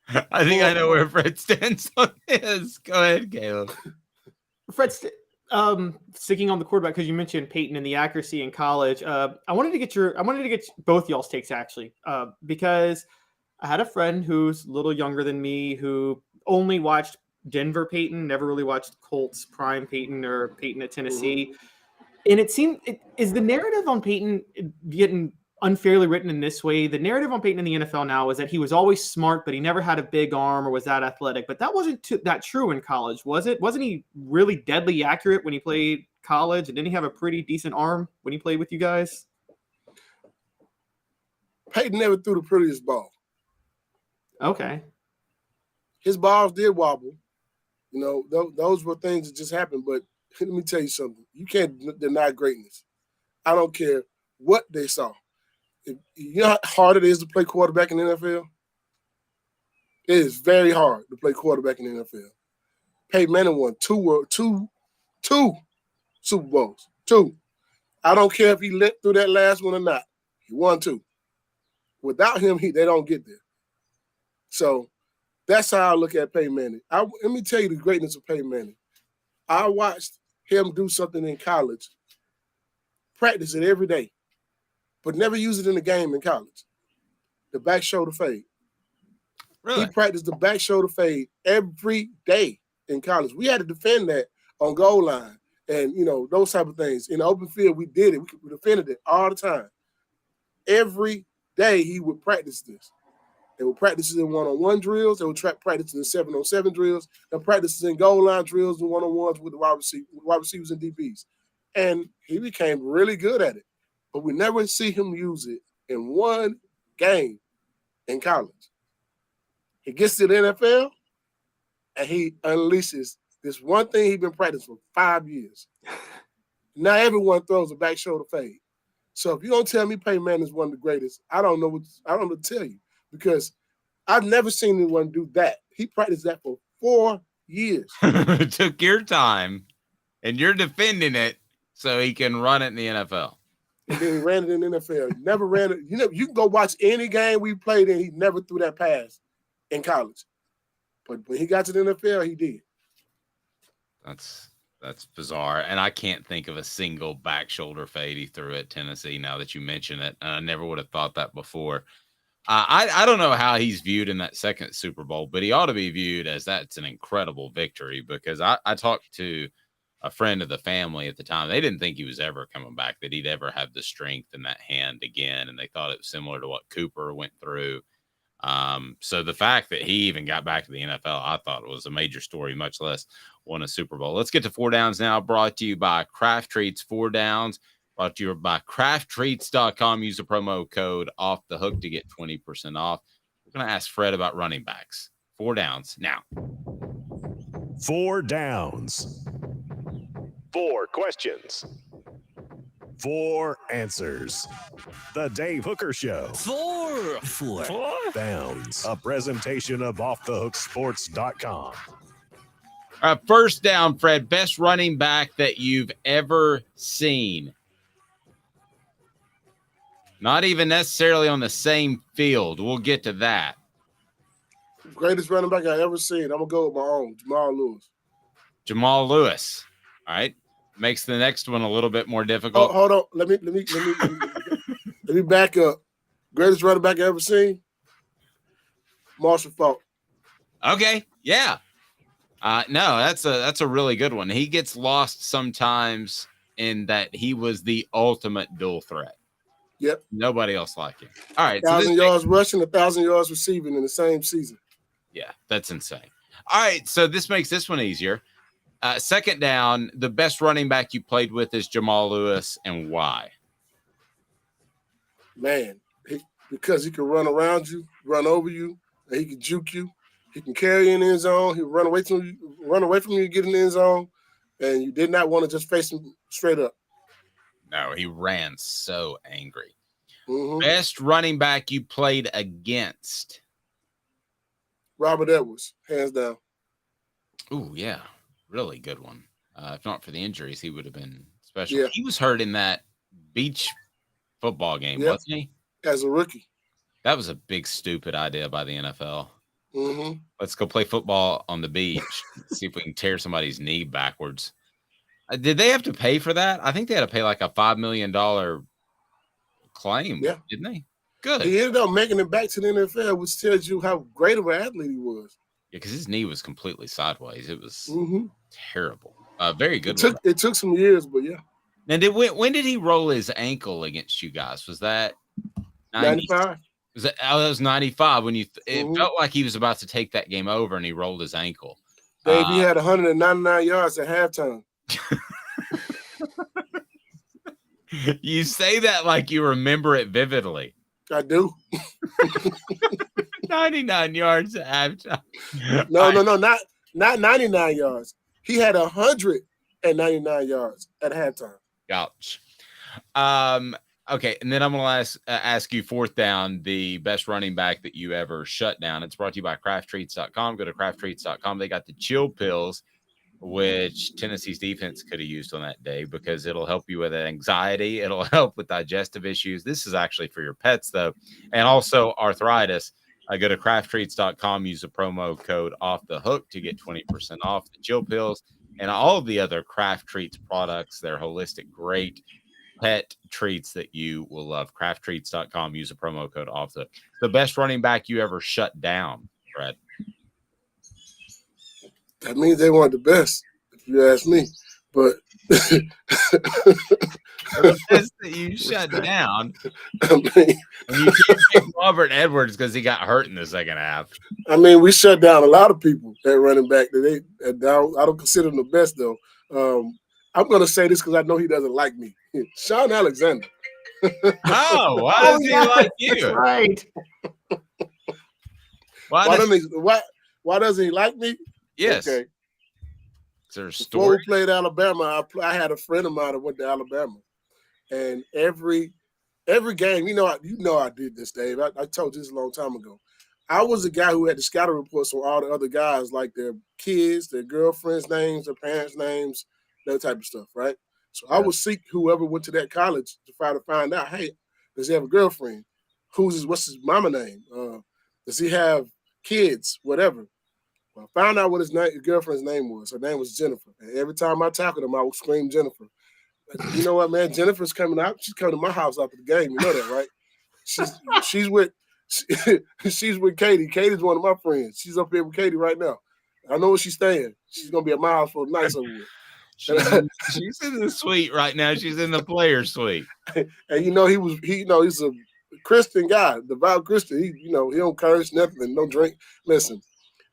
I think I know where Fred stands on this. Go ahead, Caleb. Fred, sticking on the quarterback because you mentioned Peyton and the accuracy in college. I wanted to get both y'all's takes actually, because I had a friend who's a little younger than me who only watched Denver Peyton, never really watched Colts prime Peyton or Peyton at Tennessee, and it seemed is the narrative on Peyton getting unfairly written in this way. The narrative on Peyton in the NFL now is that he was always smart, but he never had a big arm or was that athletic. But that wasn't that true in college, was it? Wasn't he really deadly accurate when he played college? And didn't he have a pretty decent arm when he played with you guys? Peyton never threw the prettiest ball. Okay. His balls did wobble. Those were things that just happened. But let me tell you something. You can't deny greatness. I don't care what they saw. You know how hard it is to play quarterback in the NFL? It is very hard to play quarterback in the NFL. Peyton Manning won two Super Bowls. 2. I don't care if he lit through that last one or not. He won 2. Without him, they don't get there. So that's how I look at Peyton Manning. Let me tell you the greatness of Peyton Manning. I watched him do something in college, practice it every day, but never use it in the game in college. The back shoulder fade. Really? He practiced the back shoulder fade every day in college. We had to defend that on goal line and, those type of things. In the open field, we did it. We defended it all the time. Every day he would practice this. They would practice it in one-on-one drills. They would practice it in 7-on-7 drills. They practice it in goal line drills and one-on-ones with the wide receivers and DBs. And he became really good at it. But we never see him use it in one game in college. He gets to the NFL, and he unleashes this one thing he's been practicing for 5 years. Now everyone throws a back shoulder fade. So if you don't tell me Peyton Manning is one of the greatest, I don't know what to tell you because I've never seen anyone do that. He practiced that for 4 years. It took your time, and you're defending it so he can run it in the NFL. And then he ran it in the NFL. He never ran it. You can go watch any game we played in. He never threw that pass in college. But when he got to the NFL, he did. That's bizarre. And I can't think of a single back shoulder fade he threw at Tennessee now that you mention it. And I never would have thought that before. I don't know how he's viewed in that second Super Bowl, but he ought to be viewed as that's an incredible victory because I talked to a friend of the family at the time. They didn't think he was ever coming back, that he'd ever have the strength in that hand again. And they thought it was similar to what Cooper went through. So the fact that he even got back to the NFL, I thought it was a major story, much less won a Super Bowl. Let's get to 4 Downs now, brought to you by Kraft Treats 4 Downs, brought to you by crafttreats.com. Use the promo code off the hook to get 20% off. We're going to ask Fred about running backs. 4 Downs now. 4 Downs. 4 questions. 4 answers. The Dave Hooker Show. 4 Downs. A presentation of offthehooksports.com. First down, Fred. Best running back that you've ever seen. Not even necessarily on the same field. We'll get to that. Greatest running back I ever seen. I'm gonna go with my own, Jamal Lewis. Jamal Lewis. All right. Makes the next one a little bit more difficult. Oh, hold on. Let me back up. Greatest running back I ever seen. Marshall Faulk. Okay. Yeah. No, that's a really good one. He gets lost sometimes in that he was the ultimate dual threat. Yep. Nobody else like him. All right. 1,000 yards rushing, 1,000 yards receiving in the same season. Yeah, that's insane. All right. So this makes this one easier. Second down, the best running back you played with is Jamal Lewis, and why? Man, because he can run around you, run over you, and he can juke you. He can carry you in the end zone. He can run away from you, get in the end zone, and you did not want to just face him straight up. No, he ran so angry. Mm-hmm. Best running back you played against? Robert Edwards, hands down. Ooh, yeah. Really good one. If not for the injuries, he would have been special. Yeah. He was hurt in that beach football game, wasn't he? As a rookie. That was a big, stupid idea by the NFL. Mm-hmm. Let's go play football on the beach. See if we can tear somebody's knee backwards. Did they have to pay for that? I think they had to pay like a $5 million claim, didn't they? Good. He ended up making it back to the NFL, which tells you how great of an athlete he was. Yeah, because his knee was completely sideways. It was Mm-hmm. terrible. Very good. It took some years, but yeah. Now, when did he roll his ankle against you guys? Was that 95? That was 95 when you it felt like he was about to take that game over and he rolled his ankle. Dave, he had 199 yards at halftime. You say that like you remember it vividly. I do. 99 yards at halftime. No, not 99 yards. He had 199 yards at halftime. Ouch. Okay, and then I'm going to ask you fourth down, the best running back that you ever shut down. It's brought to you by crafttreats.com. Go to crafttreats.com. They got the chill pills, which Tennessee's defense could have used on that day because it'll help you with anxiety. It'll help with digestive issues. This is actually for your pets, though, and also arthritis. Go to crafttreats.com. Use the promo code Off the Hook to get 20% off the chill pills and all of the other Craft Treats products. They're holistic, great pet treats that you will love. Crafttreats.com. Use the promo code Off the best running back you ever shut down, Fred. That means they weren't the best, if you ask me. But the best that you shut down. I mean, and you can't pick Robert Edwards because he got hurt in the second half. I mean, we shut down a lot of people at running back. I don't consider them the best, though. I'm going to say this because I know he doesn't like me. Sean Alexander. Oh, why does he like you? That's right. Why doesn't he like me? Yes. Okay. Is there a Before story? we played Alabama, I had a friend of mine that went to Alabama, and every game, I did this, Dave. I told you this a long time ago. I was the guy who had the scouting reports on all the other guys, like their kids, their girlfriends' names, their parents' names, that type of stuff, right? So I would seek whoever went to that college to try to find out, hey, does he have a girlfriend? What's his mama name? Does he have kids? Whatever. Well, I found out what his girlfriend's name was. Her name was Jennifer. And every time I tackled him, I would scream Jennifer. You know what, man? Jennifer's coming out. She's coming to my house after the game. You know that, right? She's with Katie. Katie's one of my friends. She's up here with Katie right now. I know where she's staying. She's gonna be at my house for a night over with. She's in the suite right now. She's in the player suite. And he's a Christian guy, devout Christian. He don't curse, nothing, no drink. Listen.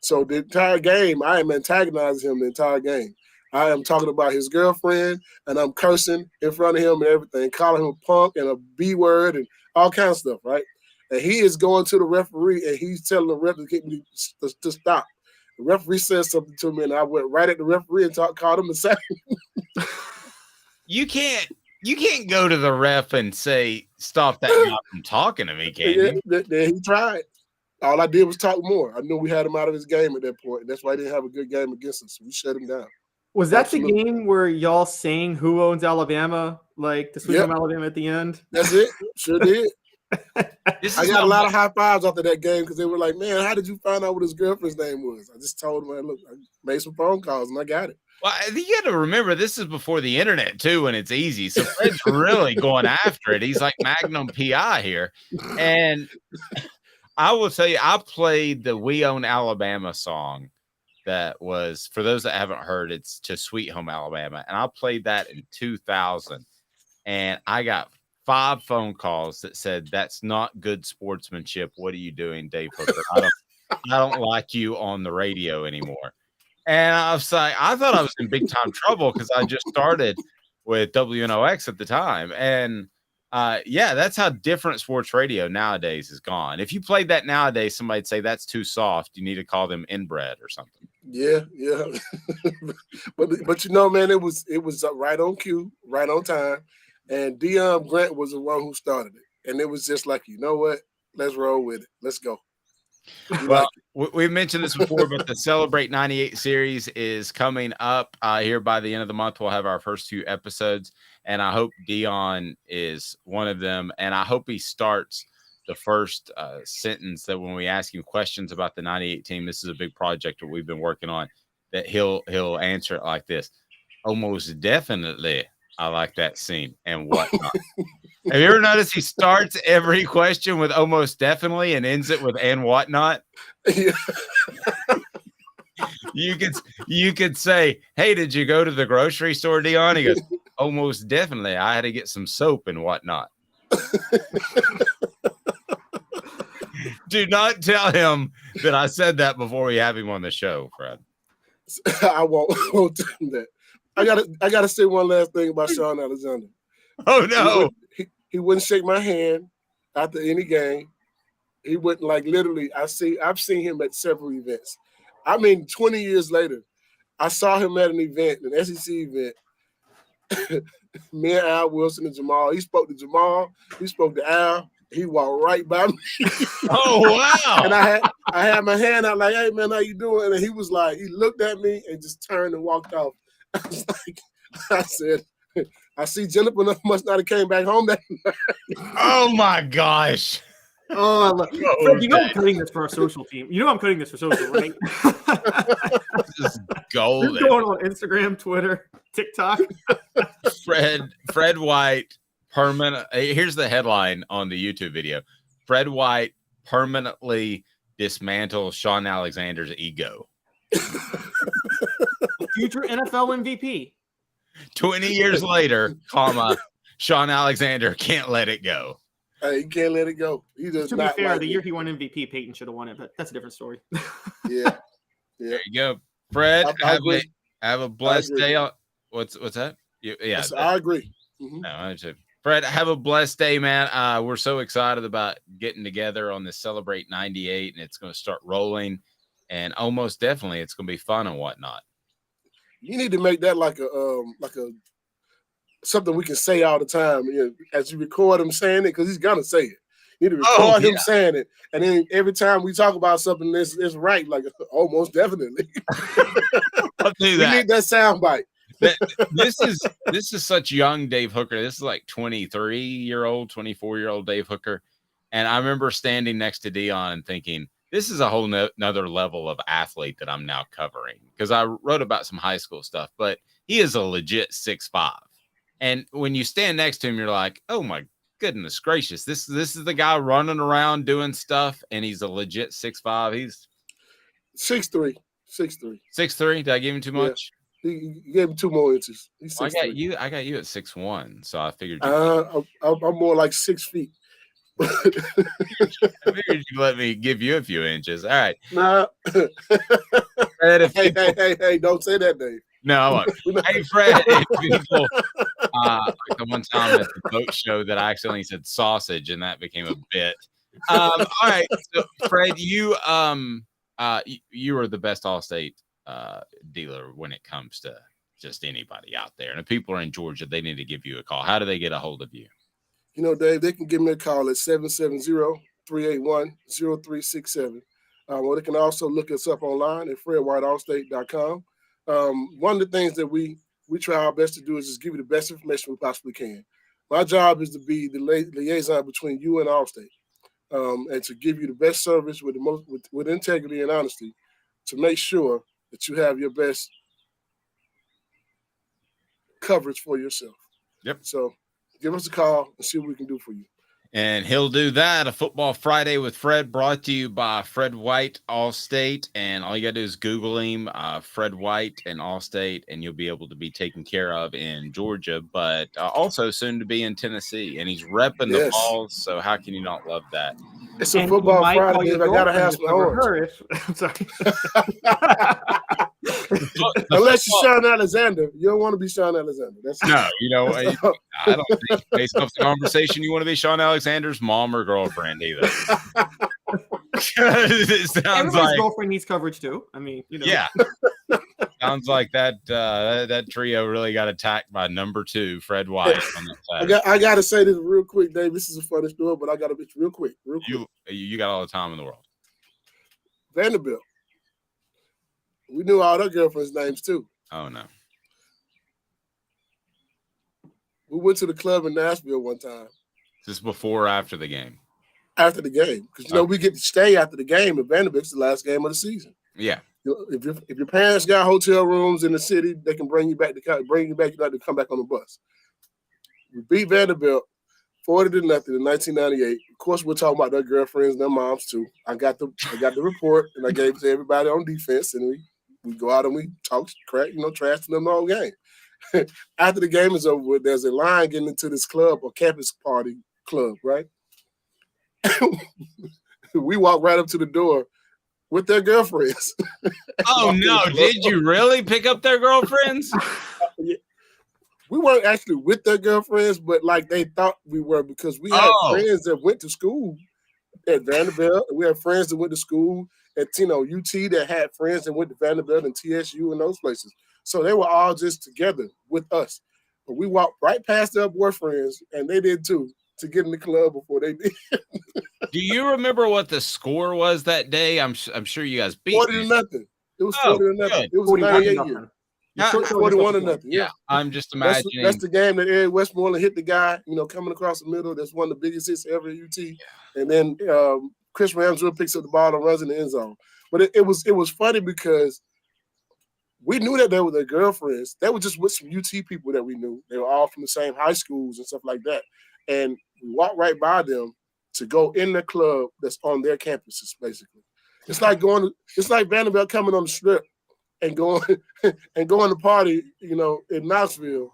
So the entire game, I am antagonizing him the entire game. I am talking about his girlfriend, and I'm cursing in front of him and everything, calling him a punk and a B word and all kinds of stuff, right? And he is going to the referee, and he's telling the referee to stop. The referee said something to me, and I went right at the referee and called him a second. You can't go to the ref and say, stop that guy from talking to me, can you? Yeah, he tried. All I did was talk more. I knew we had him out of his game at that point. And that's why he didn't have a good game against us. So we shut him down. Was that the game where y'all sang Who Owns Alabama? Like the Sweet Home Alabama at the end? That's it. Sure did. I got a lot of high fives after that game because they were like, man, how did you find out what his girlfriend's name was? I just told him, look, I made some phone calls and I got it. Well, you got to remember, this is before the internet, too, and it's easy. So Fred's really going after it. He's like Magnum PI here. And I will tell you, I played the We Own Alabama song that was, for those that haven't heard, it's to Sweet Home Alabama. And I played that in 2000. And I got 5 phone calls that said, that's not good sportsmanship. What are you doing, Dave Hooker? I don't like you on the radio anymore. And I was like, I thought I was in big time trouble because I just started with WNOX at the time. And yeah, that's how different sports radio nowadays is gone. If you played that nowadays, somebody'd say that's too soft. You need to call them inbred or something. Yeah. but you know, man, it was right on cue, right on time. And Deion Grant was the one who started it. And it was just like, you know what? Let's roll with it. Let's go. Well, we've mentioned this before, but the Celebrate 98 series is coming up here by the end of the month. We'll have our first 2 episodes, and I hope Dion is one of them. And I hope he starts the first sentence that when we ask him questions about the 98 team, this is a big project that we've been working on, that he'll answer it like this. Almost definitely. I like that scene and whatnot. Have you ever noticed he starts every question with almost definitely and ends it with and whatnot? Yeah. You could say, hey, did you go to the grocery store, Dion? He goes, almost definitely. I had to get some soap and whatnot. Do not tell him that I said that before we have him on the show, Fred. I won't tell him that. I gotta say one last thing about Sean Alexander. Oh no. He wouldn't shake my hand after any game. He wouldn't, like, literally. I've seen him at several events. I mean, 20 years later, I saw him at an event, an SEC event. Me and Al Wilson and Jamal. He spoke to Jamal. He spoke to Al. He walked right by me. Oh wow! And I had my hand out like, "Hey man, how you doing?" And he was like, he looked at me and just turned and walked off. I was like, I said, I see Jennifer must not have came back home that night. Oh my gosh. Oh, I love Fred, you know I'm cutting this for our social team. You know I'm cutting this for social, right? This is golden. It's going on Instagram, Twitter, TikTok. Fred White permanent. Here's the headline on the YouTube video. Fred White permanently dismantles Sean Alexander's ego. Future NFL MVP. 20 years later, Sean Alexander can't let it go. He can't let it go. He does to be not fair, like the it. year he won MVP, Peyton should have won it, but that's a different story. Yeah. There you go. Fred, I agree. have a blessed day. What's that? Yeah. I agree. Mm-hmm. No, I do. Fred, have a blessed day, man. We're so excited about getting together on this Celebrate 98, and it's going to start rolling. And almost definitely it's going to be fun and whatnot. You need to make that like a something we can say all the time. You know, as you record him saying it, because he's gonna say it. You need to record him saying it, and then every time we talk about something, it's right. Like almost definitely. I'll do that. You need that sound bite. This is such young Dave Hooker. This is like 23-year-old, 24-year-old Dave Hooker, and I remember standing next to Dion and thinking, this is a whole another level of athlete that I'm now covering, because I wrote about some high school stuff, but he is a legit 6'5". And when you stand next to him, you're like, oh my goodness gracious, this is the guy running around doing stuff, and he's a legit 6'5". He's 6'3". 6'3". Did I give him too much? Yeah. You gave him 2 more inches. He's 6'3". I got you at 6'1", so I figured I'm more like 6 feet. I figured you'd let me give you a few inches. All right. Nah. Hey, don't say that, Dave. No, I won't. Hey, Fred, people, like the one time at the boat show that I accidentally said sausage, and that became a bit. All right, so Fred, you are the best Allstate dealer when it comes to just anybody out there. And if people are in Georgia, they need to give you a call. How do they get a hold of you? You know, Dave, they can give me a call at 770-381-0367. Or they can also look us up online at fredwhiteallstate.com. One of the things that we try our best to do is just give you the best information we possibly can. My job is to be the liaison between you and Allstate, and to give you the best service with integrity and honesty, to make sure that you have your best coverage for yourself. Yep. So give us a call and see what we can do for you. And he'll do that. A Football Friday with Fred, brought to you by Fred White, Allstate. And all you got to do is Google him, Fred White and Allstate, and you'll be able to be taken care of in Georgia, but also soon to be in Tennessee. And he's repping the Vols, so how can you not love that? It's a Football Friday, Dave. I got to have some orange. I'm sorry. Unless you're Sean Alexander. You don't want to be Sean Alexander. No, I don't think, based off the conversation, you want to be Sean Alexander's mom or girlfriend either. It sounds Everybody's like girlfriend needs coverage too. I mean, yeah. Sounds like that trio really got attacked by number 2, Fred White. On that side. I got to say this real quick, Dave. This is a funny story, but I got to be real quick. You got all the time in the world. Vanderbilt. We knew all their girlfriends' names too. Oh no. We went to the club in Nashville one time. Is this before or after the game? After the game, because we get to stay after the game at Vanderbilt. It's the last game of the season. Yeah. If your parents got hotel rooms in the city, they can bring you back. You got to come back on the bus. We beat Vanderbilt 40-0 in 1998. Of course, we're talking about their girlfriends and their moms too. I got the report, and I gave it to everybody on defense, and we go out and we talk crap, trash to them the whole game. After the game is over with, there's a line getting into this club or campus party club, right? We walk right up to the door with their girlfriends. Oh no! Did you really pick up their girlfriends? Yeah. We weren't actually with their girlfriends, but like they thought we were, because we had friends that went to school at Vanderbilt. We had friends that went to school at UT that had friends that went to Vanderbilt and TSU and those places. So they were all just together with us. But we walked right past their boyfriends, and they did too, to get in the club before they did. Do you remember what the score was that day? I'm sure you guys beat 40-0. It was 40-0. It was a 98 year. 41-0. Yeah, I'm just imagining. That's the game that Eric Westmoreland hit the guy, coming across the middle. That's one of the biggest hits ever at UT. Yeah. And then Chris Ramsdale picks up the ball and runs in the end zone. But it was funny because we knew that they were their girlfriends. They were just with some UT people that we knew. They were all from the same high schools and stuff like that. And we walked right by them to go in the club that's on their campuses, basically. It's like Vanderbilt coming on the strip and going to party, in Knoxville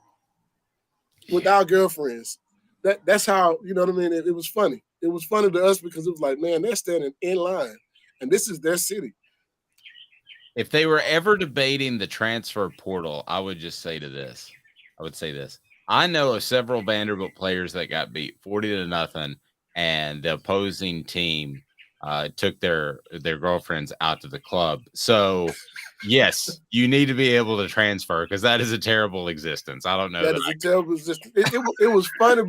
with our girlfriends. That's how, what I mean? It was funny. It was funny to us because it was like, man, they're standing in line, and this is their city. If they were ever debating the transfer portal, I would say this. I know of several Vanderbilt players that got beat 40-0, and the opposing team took their girlfriends out to the club. So, yes, you need to be able to transfer, because that is a terrible existence. I don't know. That is a terrible existence. It was funny.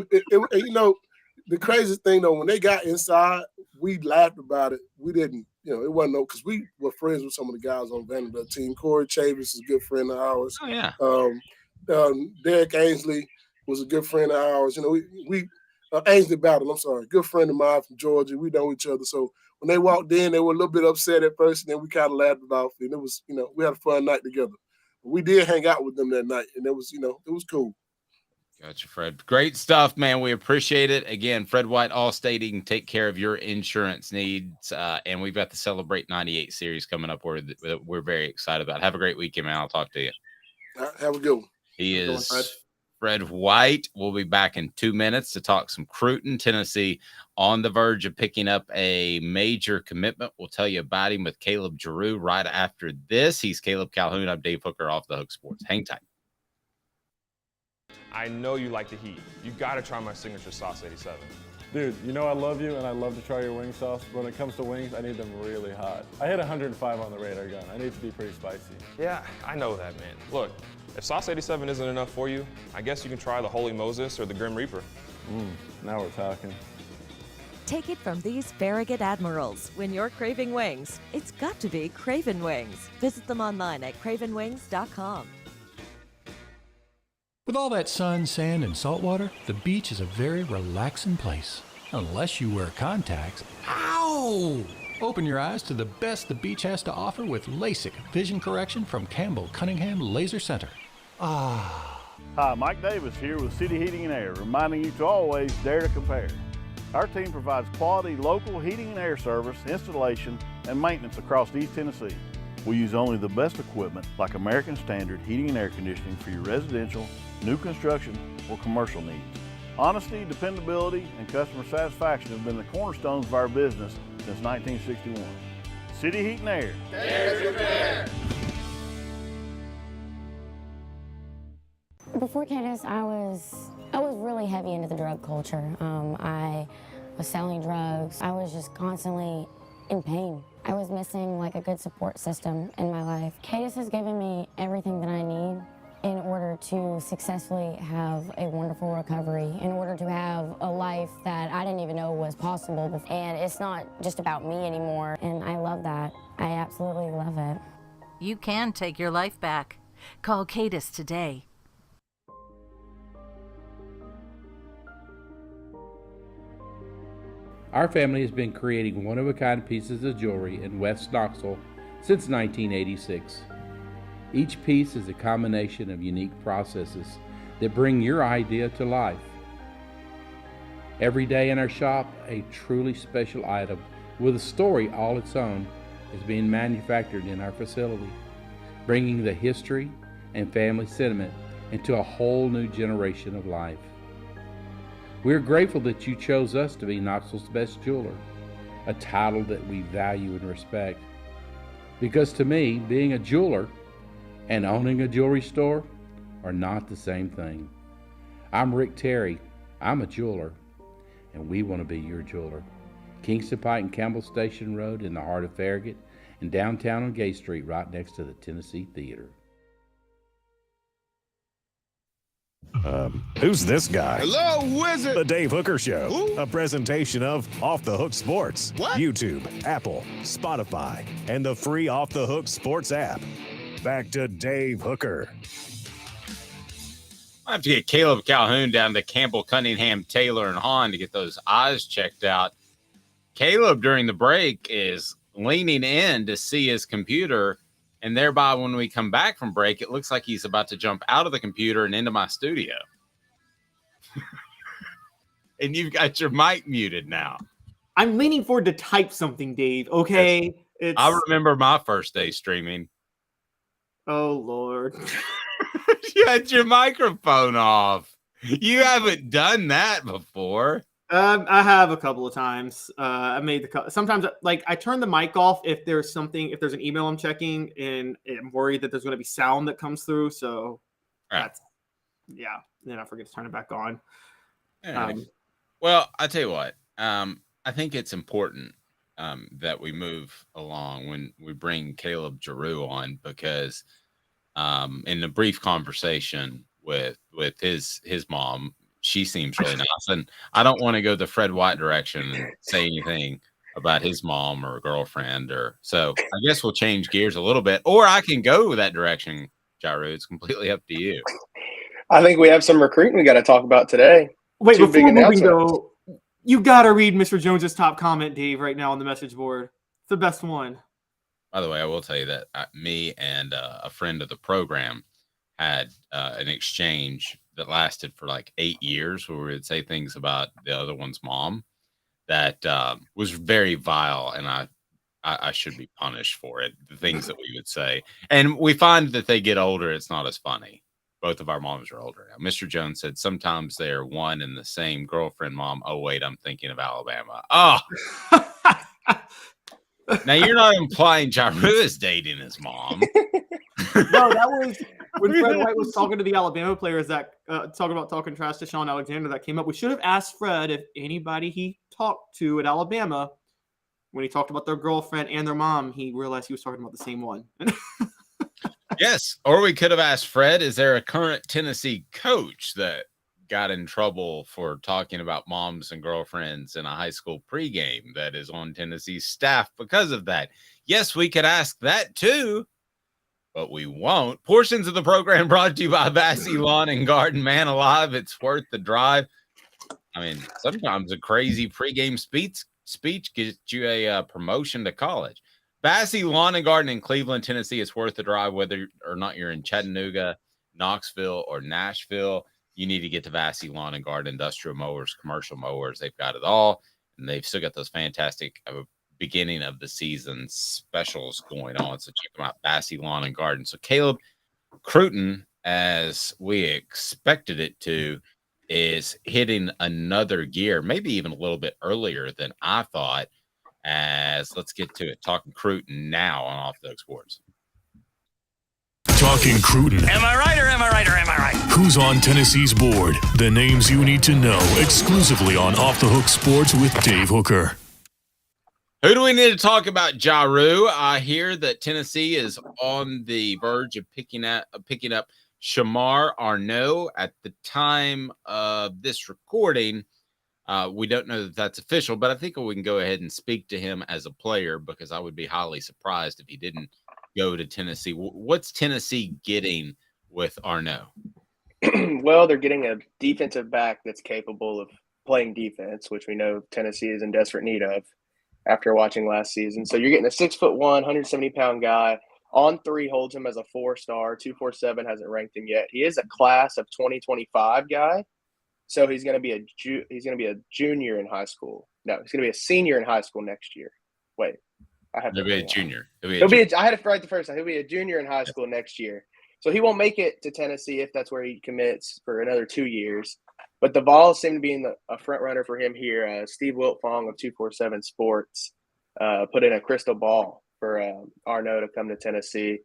The craziest thing, though, when they got inside, we laughed about it. We didn't, it wasn't because we were friends with some of the guys on Vanderbilt team. Corey Chavis is a good friend of ours. Oh, yeah. Derek Ainsley was a good friend of ours. Ainsley Battle, I'm sorry, good friend of mine from Georgia. We know each other. So when they walked in, they were a little bit upset at first, and then we kind of laughed it off. And it was, we had a fun night together. But we did hang out with them that night, and it was cool. Gotcha, Fred. Great stuff, man. We appreciate it. Again, Fred White, Allstate, can take care of your insurance needs. And we've got the Celebrate 98 series coming up we're very excited about. Have a great weekend, man. I'll talk to you. Have a good one. He is Fred White. We'll be back in 2 minutes to talk some Cruton, Tennessee, on the verge of picking up a major commitment. We'll tell you about him with Caleb Giroux right after this. He's Caleb Calhoun. I'm Dave Hooker, Off the Hook Sports. Hang tight. I know you like the heat. You got to try my signature sauce 87. Dude, I love you and I love to try your wing sauce, but when it comes to wings, I need them really hot. I hit 105 on the radar gun. I need to be pretty spicy. Yeah, I know that, man. Look, if sauce 87 isn't enough for you, I guess you can try the Holy Moses or the Grim Reaper. Now we're talking. Take it from these Farragut Admirals. When you're craving wings, it's got to be Craven Wings. Visit them online at cravenwings.com. With all that sun, sand, and salt water, the beach is a very relaxing place. Unless you wear contacts. Ow! Open your eyes to the best the beach has to offer with LASIK vision correction from Campbell Cunningham Laser Center. Ah. Hi, Mike Davis here with City Heating and Air, reminding you to always dare to compare. Our team provides quality local heating and air service, installation, and maintenance across East Tennessee. We use only the best equipment like American Standard heating and air conditioning for your residential, new construction, or commercial needs. Honesty, dependability, and customer satisfaction have been the cornerstones of our business since 1961. City Heat and Air. Dare to compare. Before Cadis, I was really heavy into the drug culture. I was selling drugs. I was just constantly in pain. I was missing like a good support system in my life. Cadis has given me everything that I need in order to successfully have a wonderful recovery, in order to have a life that I didn't even know was possible. And it's not just about me anymore, and I love that. I absolutely love it. You can take your life back. Call Cadis today. Our family has been creating one-of-a-kind pieces of jewelry in West Knoxville since 1986. Each piece is a combination of unique processes that bring your idea to life. Every day in our shop, a truly special item with a story all its own is being manufactured in our facility, bringing the history and family sentiment into a whole new generation of life. We are grateful that you chose us to be Knoxville's best jeweler, a title that we value and respect. Because to me, being a jeweler and owning a jewelry store are not the same thing. I'm Rick Terry. I'm a jeweler, and we want to be your jeweler. Kingston Pike and Campbell Station Road in the heart of Farragut, and downtown on Gay Street right next to the Tennessee Theater. Who's this guy? Hello, wizard. The Dave Hooker Show. Who? A presentation of Off the Hook Sports. What? YouTube, Apple, Spotify, and the free Off the Hook Sports app. Back to Dave Hooker. I have to get Caleb Calhoun down to Campbell, Cunningham, Taylor, and Hahn to get those eyes checked out. Caleb, during the break, is leaning in to see his computer, and thereby when we come back from break, it looks like he's about to jump out of the computer and into my studio. And you've got your mic muted now. I'm leaning forward to type something, Dave. Okay. I remember my first day streaming. Oh, Lord. You had your microphone off. You haven't done that before. I have a couple of times. I made sometimes like I turn the mic off if there's an email I'm checking and I'm worried that there's going to be sound that comes through. So then I forget to turn it back on. Right. Well, I tell you what, I think it's important that we move along when we bring Caleb Giroux on, because in a brief conversation with his mom, she seems really nice, and I don't want to go the Fred White direction and say anything about his mom or girlfriend, so I guess we'll change gears a little bit, or I can go that direction, Giroux. It's completely up to you. I think we have some recruiting we got to talk about today. Wait, before moving though, you got to read Mr. Jones's top comment, Dave, right now on the message board. It's the best one. By the way, I will tell you that me and a friend of the program had an exchange that lasted for like 8 years, where we would say things about the other one's mom that was very vile, and I should be punished for it. The things that we would say, and we find that they get older, it's not as funny. Both of our moms are older now. Mr. Jones said sometimes they're one and the same girlfriend mom. Oh wait, I'm thinking of Alabama. Oh. Now, you're not implying Giroux is dating his mom. No, that was when Fred White was talking to the Alabama players that talking trash to Sean Alexander. That came up. We should have asked Fred if anybody he talked to at Alabama, when he talked about their girlfriend and their mom, he realized he was talking about the same one. Yes, or we could have asked Fred, is there a current Tennessee coach that got in trouble for talking about moms and girlfriends in a high school pregame that is on Tennessee's staff because of that? Yes, we could ask that too, but we won't. Portions of the program brought to you by Vassy Lawn and Garden. Man alive, it's worth the drive. I mean, sometimes a crazy pregame speech gets you a promotion to college. Vassy Lawn and Garden in Cleveland, Tennessee. It's worth the drive, whether or not you're in Chattanooga, Knoxville, or Nashville. You need to get to Vassy Lawn and Garden, industrial mowers, commercial mowers. They've got it all, and they've still got those fantastic beginning of the season specials going on. So check them out, Vassy Lawn and Garden. So Caleb, Cruton, as we expected it to, is hitting another gear, maybe even a little bit earlier than I thought. As let's get to it, talking Cruton now on Off the Hook Sports. Talking Cruton. Am I right or am I right or am I right? Who's on Tennessee's board? The names you need to know exclusively on Off the Hook Sports with Dave Hooker. Who do we need to talk about, Jaru? I hear that Tennessee is on the verge of picking up Shamar Arnaud. At the time of this recording, we don't know that that's official, but I think we can go ahead and speak to him as a player because I would be highly surprised if he didn't go to Tennessee. What's Tennessee getting with Arnaud? Well, they're getting a defensive back that's capable of playing defense, which we know Tennessee is in desperate need of after watching last season. So you're getting a 6'1", 170-pound guy. On 3 holds him as a 4-star. 247 hasn't ranked him yet. He is a class of 2025 guy. So he's going to be a junior in high school. No, he's going to be a senior in high school next year. Wait, I have to be a junior. I had it right the first time. He'll be a junior in high school next year. So he won't make it to Tennessee if that's where he commits for another 2 years. But the Vols seem to be a front runner for him here. Steve Wiltfong of 247 Sports put in a crystal ball for Arnaud to come to Tennessee.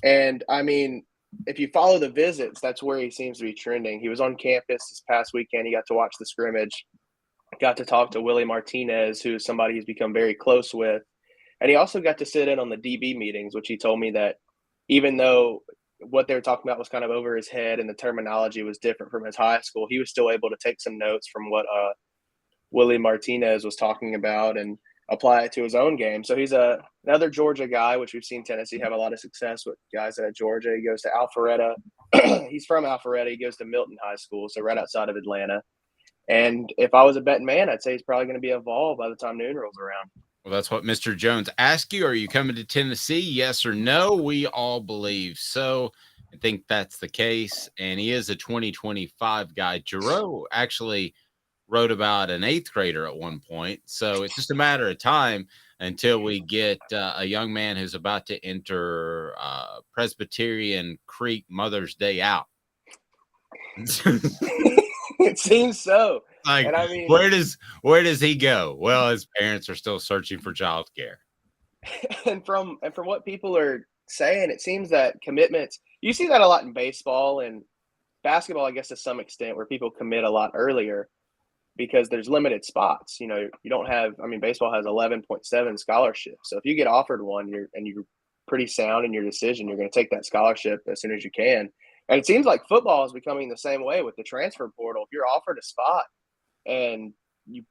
And, I mean, if you follow the visits, that's where he seems to be trending. He was on campus this past weekend. He got to watch the scrimmage, got to talk to Willie Martinez, who's somebody he's become very close with. And he also got to sit in on the DB meetings, which he told me that even though what they were talking about was kind of over his head and the terminology was different from his high school, he was still able to take some notes from what Willie Martinez was talking about and apply it to his own game. So he's another Georgia guy, which we've seen Tennessee have a lot of success with guys at Georgia. He goes to Alpharetta. He's from Alpharetta. He goes to Milton High School, so right outside of Atlanta. And if I was a betting man, I'd say he's probably going to be a Vol by the time noon rolls around. Well, that's what Mr. Jones asked you. Are you coming to Tennessee? Yes or no? We all believe so. I think that's the case. And he is a 2025 guy. Giroux actually wrote about an 8th grader at one point. So it's just a matter of time until we get a young man who's about to enter Presbyterian Creek Mother's Day out. It seems so. Like, and I mean, where does he go? Well, his parents are still searching for childcare. And from what people are saying, it seems that commitments, you see that a lot in baseball and basketball, I guess, to some extent, where people commit a lot earlier because there's limited spots. You know, you don't have, I mean, baseball has 11.7 scholarships. So if you get offered one you're pretty sound in your decision, you're going to take that scholarship as soon as you can. And it seems like football is becoming the same way with the transfer portal. If you're offered a spot and you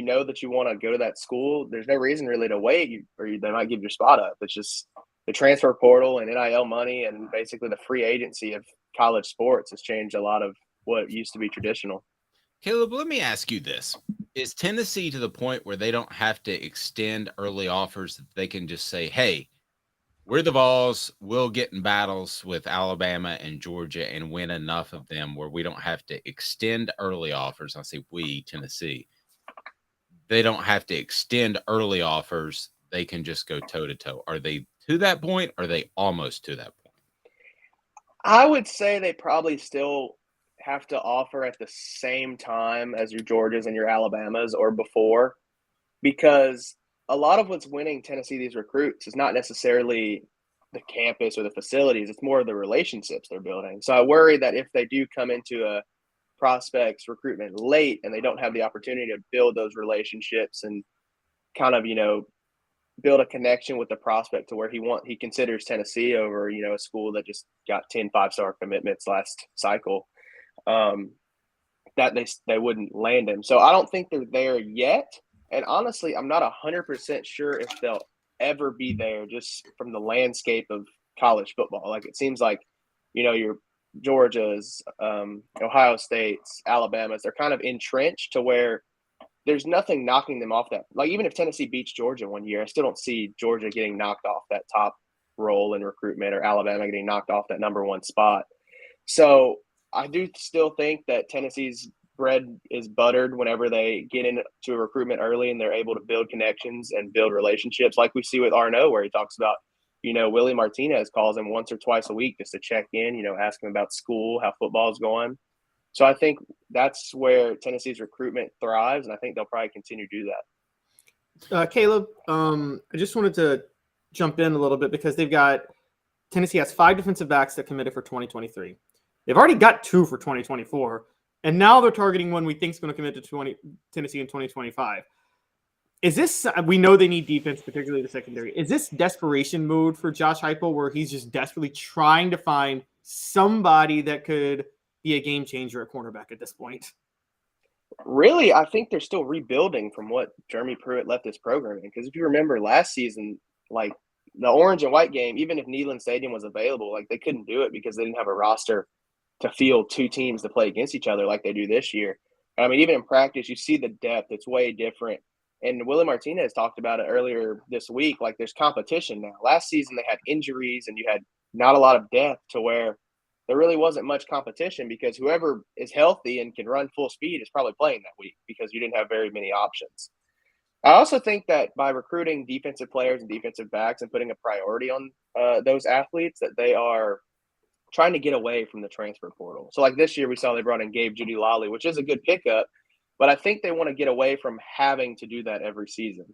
know that you want to go to that school, there's no reason really to wait, they might give your spot up. It's just the transfer portal and NIL money and basically the free agency of college sports has changed a lot of what used to be traditional. Caleb, let me ask you this. Is Tennessee to the point where they don't have to extend early offers, that they can just say, hey, we're the Vols, we'll get in battles with Alabama and Georgia and win enough of them where we don't have to extend early offers? I say we, Tennessee. They don't have to extend early offers. They can just go toe-to-toe. Are they to that point? Or are they almost to that point? I would say they probably still have to offer at the same time as your Georgias and your Alabamas or before, because a lot of what's winning Tennessee these recruits is not necessarily the campus or the facilities. It's more of the relationships they're building. So I worry that if they do come into a prospects recruitment late and they don't have the opportunity to build those relationships and kind of, build a connection with the prospect to where he considers Tennessee over, a school that just got 10 5-star commitments last cycle, that they wouldn't land him. So I don't think they're there yet. And honestly, I'm not 100% sure if they'll ever be there just from the landscape of college football. Like it seems like, your Georgia's, Ohio State's, Alabama's, they're kind of entrenched to where there's nothing knocking them off that. Like even if Tennessee beats Georgia one year, I still don't see Georgia getting knocked off that top role in recruitment or Alabama getting knocked off that number one spot. So I do still think that Tennessee's bread is buttered whenever they get into a recruitment early and they're able to build connections and build relationships, like we see with Arnaud, where he talks about, Willie Martinez calls him once or twice a week just to check in, ask him about school, how football's going. So I think that's where Tennessee's recruitment thrives, and I think they'll probably continue to do that. Caleb, I just wanted to jump in a little bit because Tennessee has 5 defensive backs that committed for 2023. They've already got 2 for 2024, and now they're targeting one we think is going to commit to Tennessee in 2025. Is this – we know they need defense, particularly the secondary. Is this desperation mode for Josh Heupel where he's just desperately trying to find somebody that could be a game changer at cornerback at this point? Really, I think they're still rebuilding from what Jeremy Pruitt left this program in. Because if you remember last season, like the orange and white game, even if Neyland Stadium was available, like they couldn't do it because they didn't have a roster to field 2 teams to play against each other like they do this year. I mean, even in practice, you see the depth. It's way different. And Willie Martinez talked about it earlier this week. Like there's competition now. Last season they had injuries and you had not a lot of depth to where there really wasn't much competition because whoever is healthy and can run full speed is probably playing that week because you didn't have very many options. I also think that by recruiting defensive players and defensive backs and putting a priority on those athletes, that they are trying to get away from the transfer portal. So like this year we saw they brought in Gabe Judy-Lally, which is a good pickup, but I think they want to get away from having to do that every season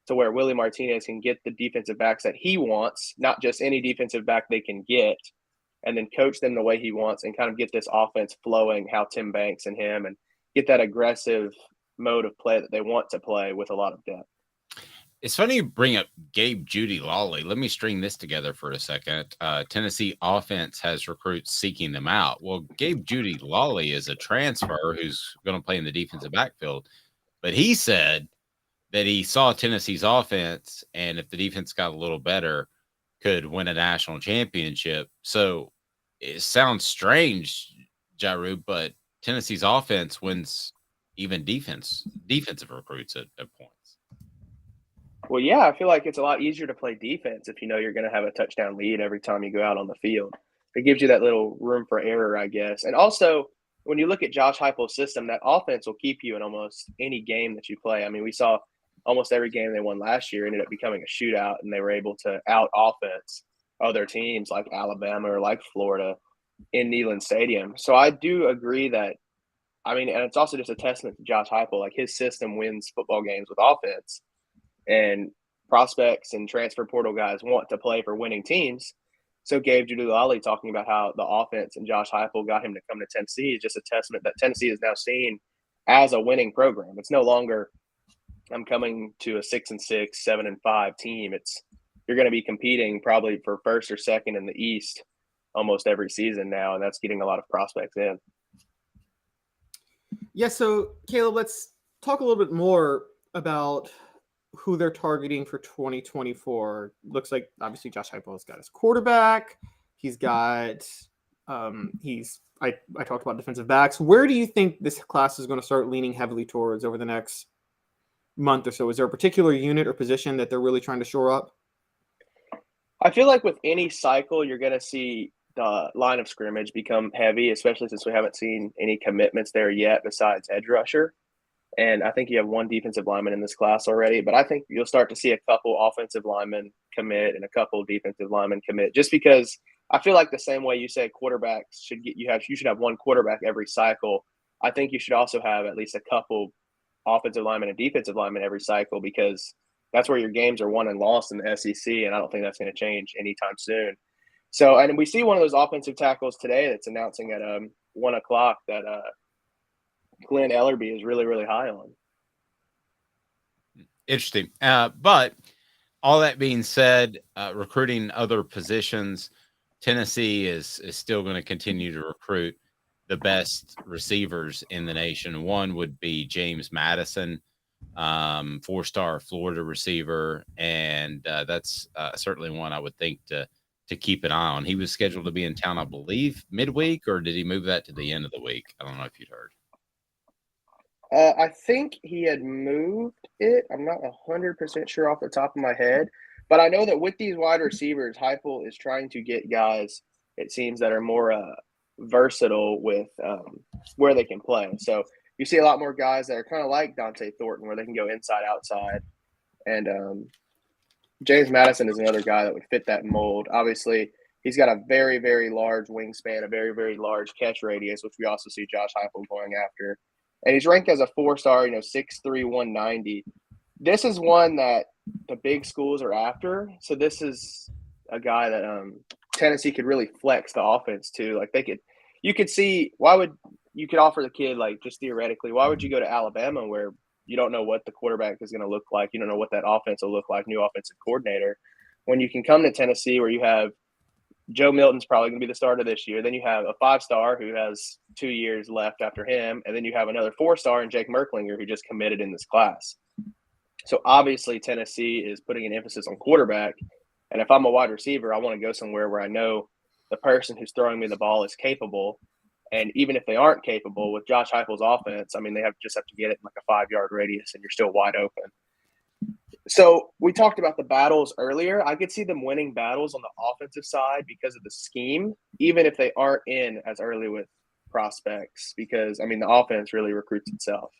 to where Willie Martinez can get the defensive backs that he wants, not just any defensive back they can get, and then coach them the way he wants and kind of get this offense flowing how Tim Banks and him and get that aggressive mode of play that they want to play with a lot of depth. It's funny you bring up Gabe Judy-Lally. Let me string this together for a second. Tennessee offense has recruits seeking them out. Well, Gabe Judy-Lally is a transfer who's going to play in the defensive backfield, but he said that he saw Tennessee's offense, and if the defense got a little better, could win a national championship. So it sounds strange, Jaru, but Tennessee's offense wins even defensive recruits at points. Well, yeah, I feel like it's a lot easier to play defense if you know you're going to have a touchdown lead every time you go out on the field. It gives you that little room for error, I guess. And also, when you look at Josh Heupel's system, that offense will keep you in almost any game that you play. I mean, we saw almost every game they won last year ended up becoming a shootout, and they were able to out-offense other teams like Alabama or like Florida in Neyland Stadium. So I do agree that, I mean, and it's also just a testament to Josh Heupel. Like his system wins football games with offense. And prospects and transfer portal guys want to play for winning teams. So Gabe Judy-Lally talking about how the offense and Josh Heupel got him to come to Tennessee is just a testament that Tennessee is now seen as a winning program. It's no longer I'm coming to a 6-6, 7-5 team. It's you're going to be competing probably for first or second in the East almost every season now, and that's getting a lot of prospects in. Yeah, so Caleb, let's talk a little bit more about who they're targeting for 2024. Looks like obviously Josh Heupel has got his quarterback. He's got I talked about defensive backs. Where do you think this class is going to start leaning heavily towards over the next month or so? Is there a particular unit or position that they're really trying to shore up? I feel like with any cycle, you're going to see the line of scrimmage become heavy, especially since we haven't seen any commitments there yet besides edge rusher. And I think you have one defensive lineman in this class already, but I think you'll start to see a couple offensive linemen commit and a couple defensive linemen commit, just because I feel like the same way you say quarterbacks should get, you should have one quarterback every cycle. I think you should also have at least a couple offensive linemen and defensive linemen every cycle, because that's where your games are won and lost in the SEC. And I don't think that's going to change anytime soon. So, and we see one of those offensive tackles today that's announcing at 1 o'clock that Glenn Ellerby is really, really high on. Interesting. But all that being said, recruiting other positions, Tennessee is still going to continue to recruit the best receivers in the nation. One would be James Madison, 4-star Florida receiver. And that's certainly one I would think to to keep an eye on? He was scheduled to be in town, I believe, midweek, or did he move that to the end of the week? I don't know if you'd heard. I think he had moved it. I'm not 100% sure off the top of my head, but I know that with these wide receivers, Heupel is trying to get guys, it seems, that are more versatile with where they can play. So you see a lot more guys that are kind of like Dante Thornton, where they can go inside, outside. And James Madison is another guy that would fit that mold. Obviously, he's got a very, very large wingspan, a very, very large catch radius, which we also see Josh Heupel going after. And he's ranked as a 4-star, 6'3", 190. This is one that the big schools are after. So this is a guy that Tennessee could really flex the offense to. Like you could see, you could offer the kid, like, just theoretically, why would you go to Alabama where you don't know what the quarterback is going to look like? You don't know what that offense will look like, new offensive coordinator. When you can come to Tennessee where you have Joe Milton's probably going to be the starter this year. Then you have a 5-star who has 2 years left after him. And then you have another 4-star in Jake Merklinger, who just committed in this class. So obviously Tennessee is putting an emphasis on quarterback. And if I'm a wide receiver, I want to go somewhere where I know the person who's throwing me the ball is capable. And even if they aren't capable, with Josh Heupel's offense, I mean, they just have to get it in like a 5-yard radius and you're still wide open. So we talked about the battles earlier. I could see them winning battles on the offensive side because of the scheme, even if they aren't in as early with prospects, because, I mean, the offense really recruits itself.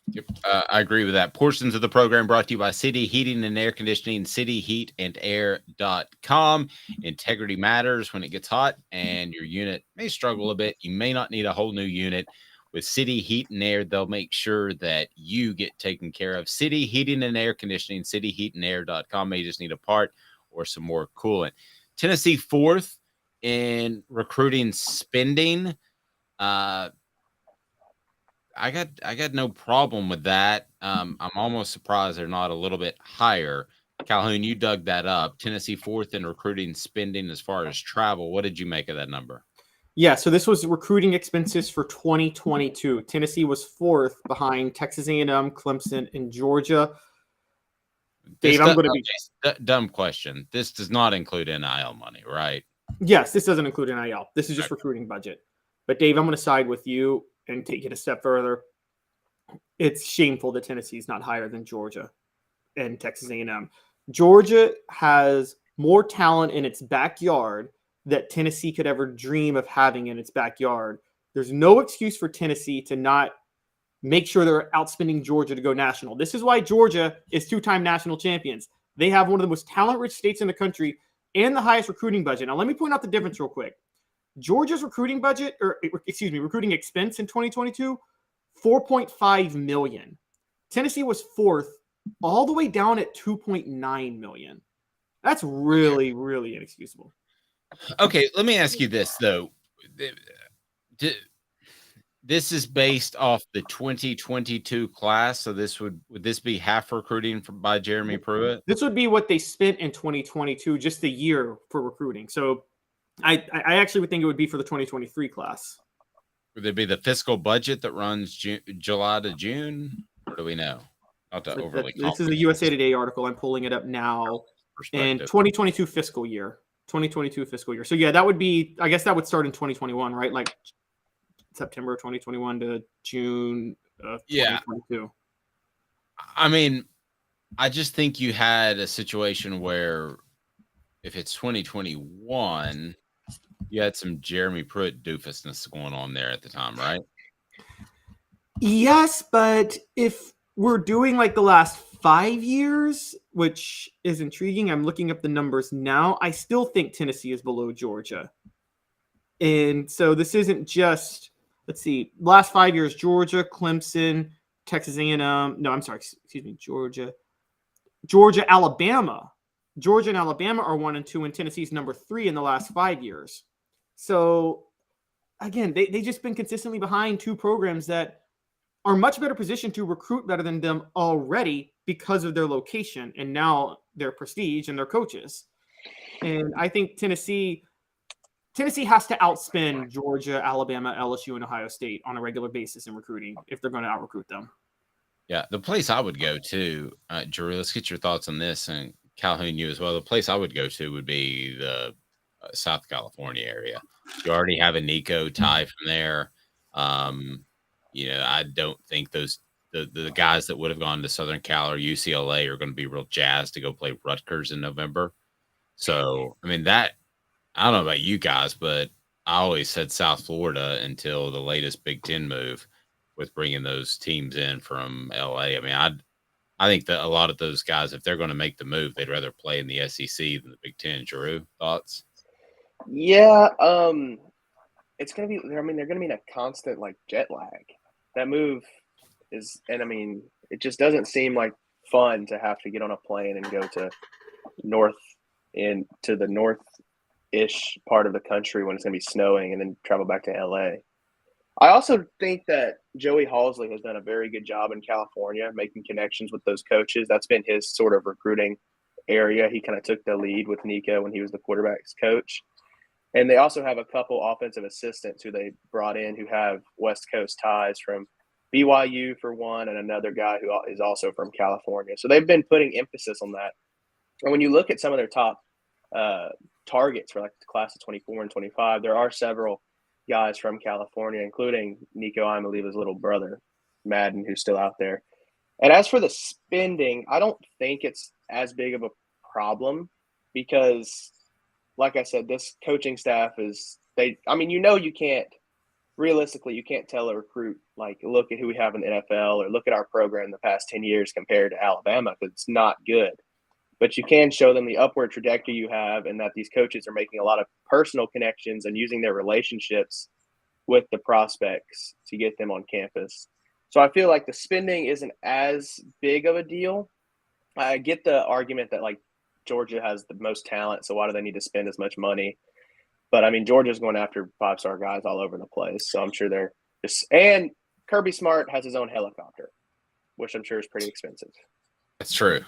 Yep, I agree with that. Portions of the program brought to you by City Heating and Air Conditioning, cityheatandair.com. Integrity matters when it gets hot and your unit may struggle a bit. You may not need a whole new unit. With City Heat and Air, they'll make sure that you get taken care of. City Heating and Air Conditioning, cityheatandair.com. May just need a part or some more coolant. Tennessee 4th in recruiting spending. I got no problem with that. I'm almost surprised they're not a little bit higher. Calhoun, you dug that up. Tennessee 4th in recruiting spending as far as travel. What did you make of that number? Yeah, so this was recruiting expenses for 2022. Tennessee was 4th behind Texas A&M, Clemson, and Georgia. Dave, I'm going to be dumb question. This does not include NIL money, right? Yes, this doesn't include NIL. This is just recruiting budget. But Dave, I'm going to side with you and take it a step further. It's shameful that Tennessee is not higher than Georgia and Texas A&M. Georgia has more talent in its backyard that Tennessee could ever dream of having in its backyard. There's no excuse for Tennessee to not make sure they're outspending Georgia to go national. This is why Georgia is 2-time national champions. They have one of the most talent-rich states in the country and the highest recruiting budget. Now, let me point out the difference real quick. Georgia's recruiting budget, recruiting expense in 2022, $4.5 million. Tennessee was 4th, all the way down at $2.9 million. That's really, really inexcusable. Okay, let me ask you this, though. This is based off the 2022 class, so would this be half recruiting by Jeremy Pruitt? This would be what they spent in 2022, just the year for recruiting. So I actually would think it would be for the 2023 class. Would it be the fiscal budget that runs July to June? Or do we know? Not to overly. This is a USA Today article. I'm pulling it up now. In 2022 fiscal year. 2022 fiscal year. So yeah, that would be, I guess that would start in 2021, right? Like September 2021 to June of 2022. I mean, I just think you had a situation where if it's 2021, you had some Jeremy Pruitt doofusness going on there at the time, right? Yes, but if we're doing like the last 5 years, which is intriguing. I'm looking up the numbers now. I still think Tennessee is below Georgia. And so this isn't just, let's see, last 5 years, Georgia, Clemson, Texas A&M. No, I'm sorry. Excuse me. Georgia, Alabama. Georgia and Alabama are 1 and 2, and Tennessee's number 3 in the last 5 years. So again, they just been consistently behind 2 programs that are much better positioned to recruit better than them already because of their location and now their prestige and their coaches. And I think Tennessee has to outspend Georgia, Alabama, LSU, and Ohio State on a regular basis in recruiting if they're going to out-recruit them. Yeah, the place I would go to, Drew, let's get your thoughts on this, and Calhoun, you as well. The place I would go to would be the South California area. You already have a Nico tie from there. I don't think the guys that would have gone to Southern Cal or UCLA are going to be real jazzed to go play Rutgers in November. So, I mean, I don't know about you guys, but I always said South Florida until the latest Big Ten move with bringing those teams in from LA. I mean, I think that a lot of those guys, if they're going to make the move, they'd rather play in the SEC than the Big Ten. Drew, thoughts? Yeah, it's gonna be. I mean, they're gonna be in a constant jet lag. That move is, and I mean, it just doesn't seem like fun to have to get on a plane and go to the north-ish part of the country when it's gonna be snowing, and then travel back to LA. I also think that Joey Halsley has done a very good job in California making connections with those coaches. That's been his sort of recruiting area. He kind of took the lead with Nico when he was the quarterback's coach. And they also have a couple offensive assistants who they brought in who have West Coast ties from BYU for one, and another guy who is also from California. So they've been putting emphasis on that. And when you look at some of their top targets for the class of 24 and 25, there are several guys from California, including Nico Imaliva's little brother, Madden, who's still out there. And as for the spending, I don't think it's as big of a problem because, like I said, this coaching staff you can't realistically tell a recruit, look at who we have in the NFL or look at our program the past 10 years compared to Alabama, because it's not good. But you can show them the upward trajectory you have and that these coaches are making a lot of personal connections and using their relationships with the prospects to get them on campus. So I feel like the spending isn't as big of a deal. I get the argument that Georgia has the most talent, so why do they need to spend as much money? But I mean, Georgia's going after 5-star guys all over the place, so I'm sure they're just. And Kirby Smart has his own helicopter, which I'm sure is pretty expensive. That's true.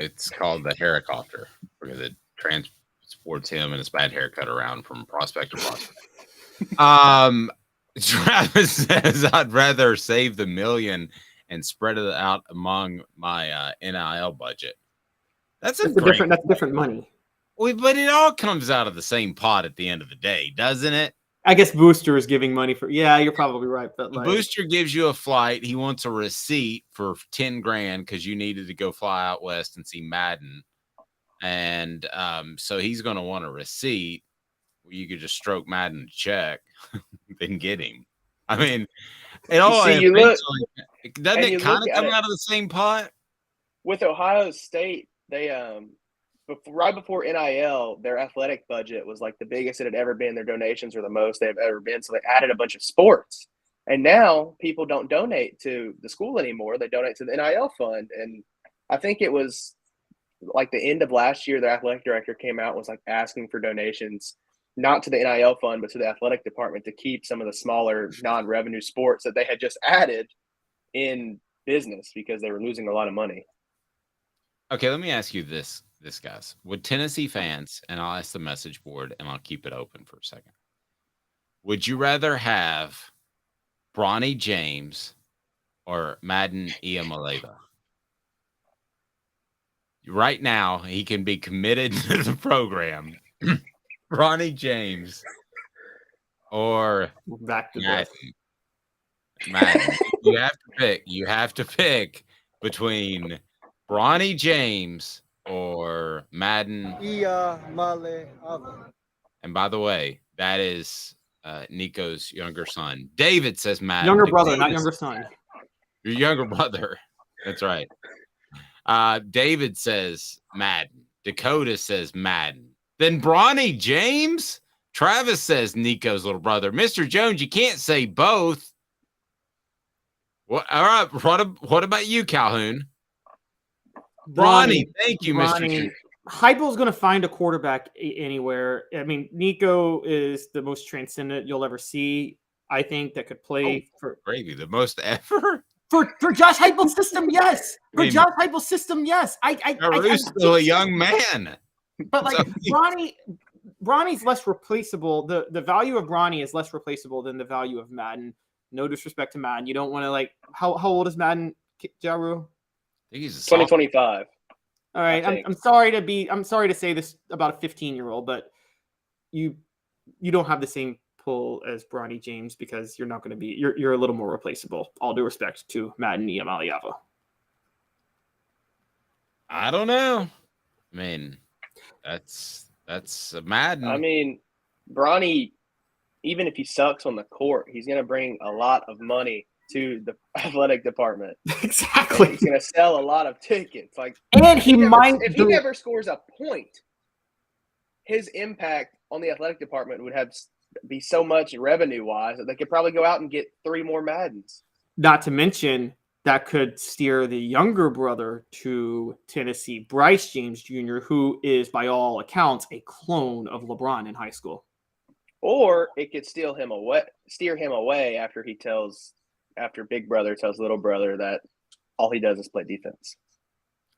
It's called the Hericopter because it transports him and his bad haircut around from prospect to prospect. Travis says, I'd rather save the $1 million and spread it out among my NIL budget. That's different money. But it all comes out of the same pot at the end of the day, doesn't it? I guess Booster is giving money for. Yeah, you're probably right. But Booster gives you a flight. He wants a receipt for $10,000 because you needed to go fly out west and see Madden, and so he's going to want a receipt where you could just stroke Madden a check, then get him. I mean, it all doesn't it kind of come out of the same pot? With Ohio State, they right before NIL, their athletic budget was the biggest it had ever been. Their donations were the most they've ever been. So they added a bunch of sports. And now people don't donate to the school anymore. They donate to the NIL fund. And I think it was the end of last year, their athletic director came out and was asking for donations, not to the NIL fund, but to the athletic department to keep some of the smaller non-revenue sports that they had just added in business because they were losing a lot of money. Okay, let me ask you this, guys. Would Tennessee fans, and I'll ask the message board and I'll keep it open for a second. Would you rather have Bronny James or Madden Iamaleava? Right now, he can be committed to the program. Bronny James or back to Madden. You have to pick between Bronny James or Madden. And by the way, that is Nico's younger son. David says Madden. Younger brother, not younger son. Your younger brother. That's right. David says Madden. Dakota says Madden. Then Bronny James. Travis says Nico's little brother. Mr. Jones, you can't say both. All right. What about you, Calhoun? Bronny, thank you, Mr. Heupel's going to find a quarterback anywhere. I mean, Nico is the most transcendent you'll ever see. I think that could play for gravy, the most ever for Josh Heupel's system. Yes, Josh Heupel's system. Yes, I'm still a young man, but Bronny's less replaceable. The value of Bronny is less replaceable than the value of Madden. No disrespect to Madden. You don't want to how old is Madden, Jaru? I think he's 2025. All right, I'm sorry to say this about a 15-year-old, but you don't have the same pull as Bronny James because you're not going to be you're a little more replaceable. All due respect to Madden Iamaliava. I don't know. I mean, that's Madden. I mean, Bronny, even if he sucks on the court, he's going to bring a lot of money to the athletic department. Exactly. And he's going to sell a lot of tickets. And if he never scores a point, his impact on the athletic department would be so much revenue-wise that they could probably go out and get 3 more Maddens. Not to mention that could steer the younger brother to Tennessee, Bryce James Jr., who is, by all accounts, a clone of LeBron in high school. Or it could steer him away after Big Brother tells Little Brother that all he does is play defense.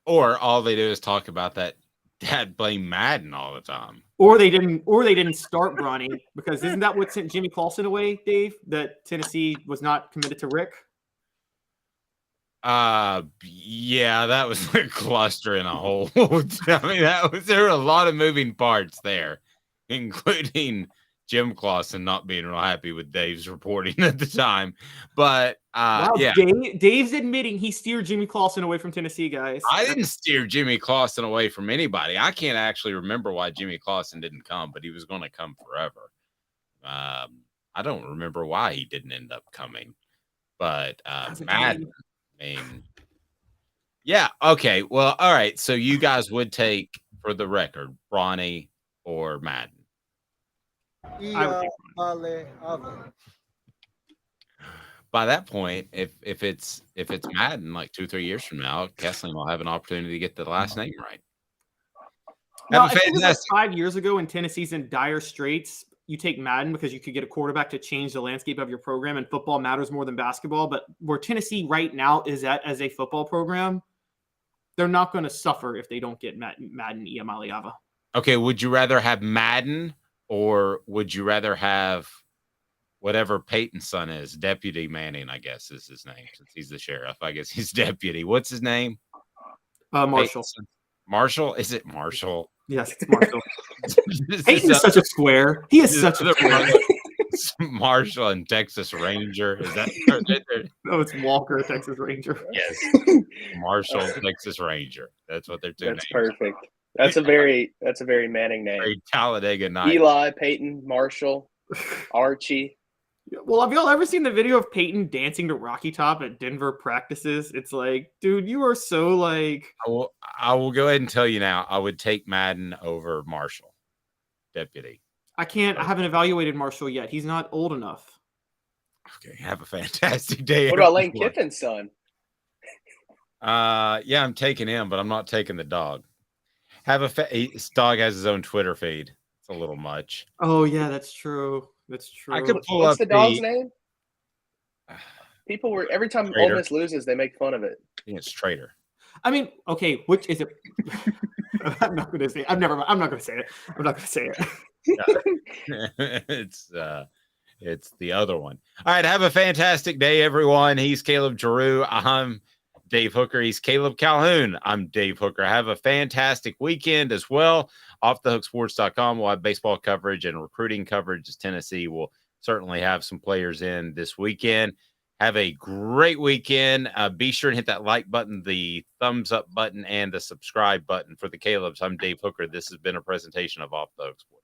Or all they do is talk about that Dad blame Madden all the time. Or they didn't start Bronny because isn't that what sent Jimmy Clausen away, Dave? That Tennessee was not committed to Rick? Yeah, that was a cluster in a hole. I mean, there were a lot of moving parts there, including Jim Clausen not being real happy with Dave's reporting at the time. But wow, yeah, Dave's admitting he steered Jimmy Clausen away from Tennessee, guys. I didn't steer Jimmy Clausen away from anybody. I can't actually remember why Jimmy Clausen didn't come, but he was going to come forever. I don't remember why he didn't end up coming, but Madden. I mean, yeah, okay. Well, all right. So you guys would take, for the record, Bronny or Madden? By that point, if it's Madden, like 2-3 years from now, Kessling will have an opportunity to get the last name right. No, I think it was like 5 years ago when Tennessee's in dire straits. You take Madden because you could get a quarterback to change the landscape of your program, and football matters more than basketball. But where Tennessee right now is at as a football program, they're not going to suffer if they don't get Madden Iamaliava. Okay, would you rather have Madden or would you rather have whatever Peyton's son is? Deputy Manning, I guess, is his name since he's the sheriff. I guess he's deputy. What's his name? Marshall. Marshall? Is it Marshall? Yes, it's Marshall. Peyton's such a square. He is such a square. Marshall and Texas Ranger. Is that? No, it's Walker, Texas Ranger. Yes, Marshall, Texas Ranger. That's what they're doing. That's perfect. That's a very Manning name. Very Talladega Nights. Eli, Peyton, Marshall, Archie. Well, have y'all ever seen the video of Peyton dancing to Rocky Top at Denver practices? It's like, dude, you are so like. I will go ahead and tell you now. I would take Madden over Marshall, deputy. I haven't evaluated Marshall yet. He's not old enough. Okay, have a fantastic day. What about Lane Kiffin's son? Yeah, I'm taking him, but I'm not taking the dog. His dog has his own Twitter feed. It's a little much. Oh yeah, that's true. That's true. I could pull What's up the dog's name? People were every time Trader. Ole Miss loses, they make fun of it. I think it's Trader. I mean, okay, which is it? I'm not going to say it. I'm not going to say it. I'm not going to say it. It's the other one. All right, have a fantastic day, everyone. He's Caleb Giroux. I'm Dave Hooker. He's Caleb Calhoun. I'm Dave Hooker. Have a fantastic weekend as well. OffTheHookSports.com. We'll have baseball coverage and recruiting coverage as Tennessee will certainly have some players in this weekend. Have a great weekend. Be sure and hit that like button, the thumbs up button, and the subscribe button for the Calebs. I'm Dave Hooker. This has been a presentation of Off the Hook Sports.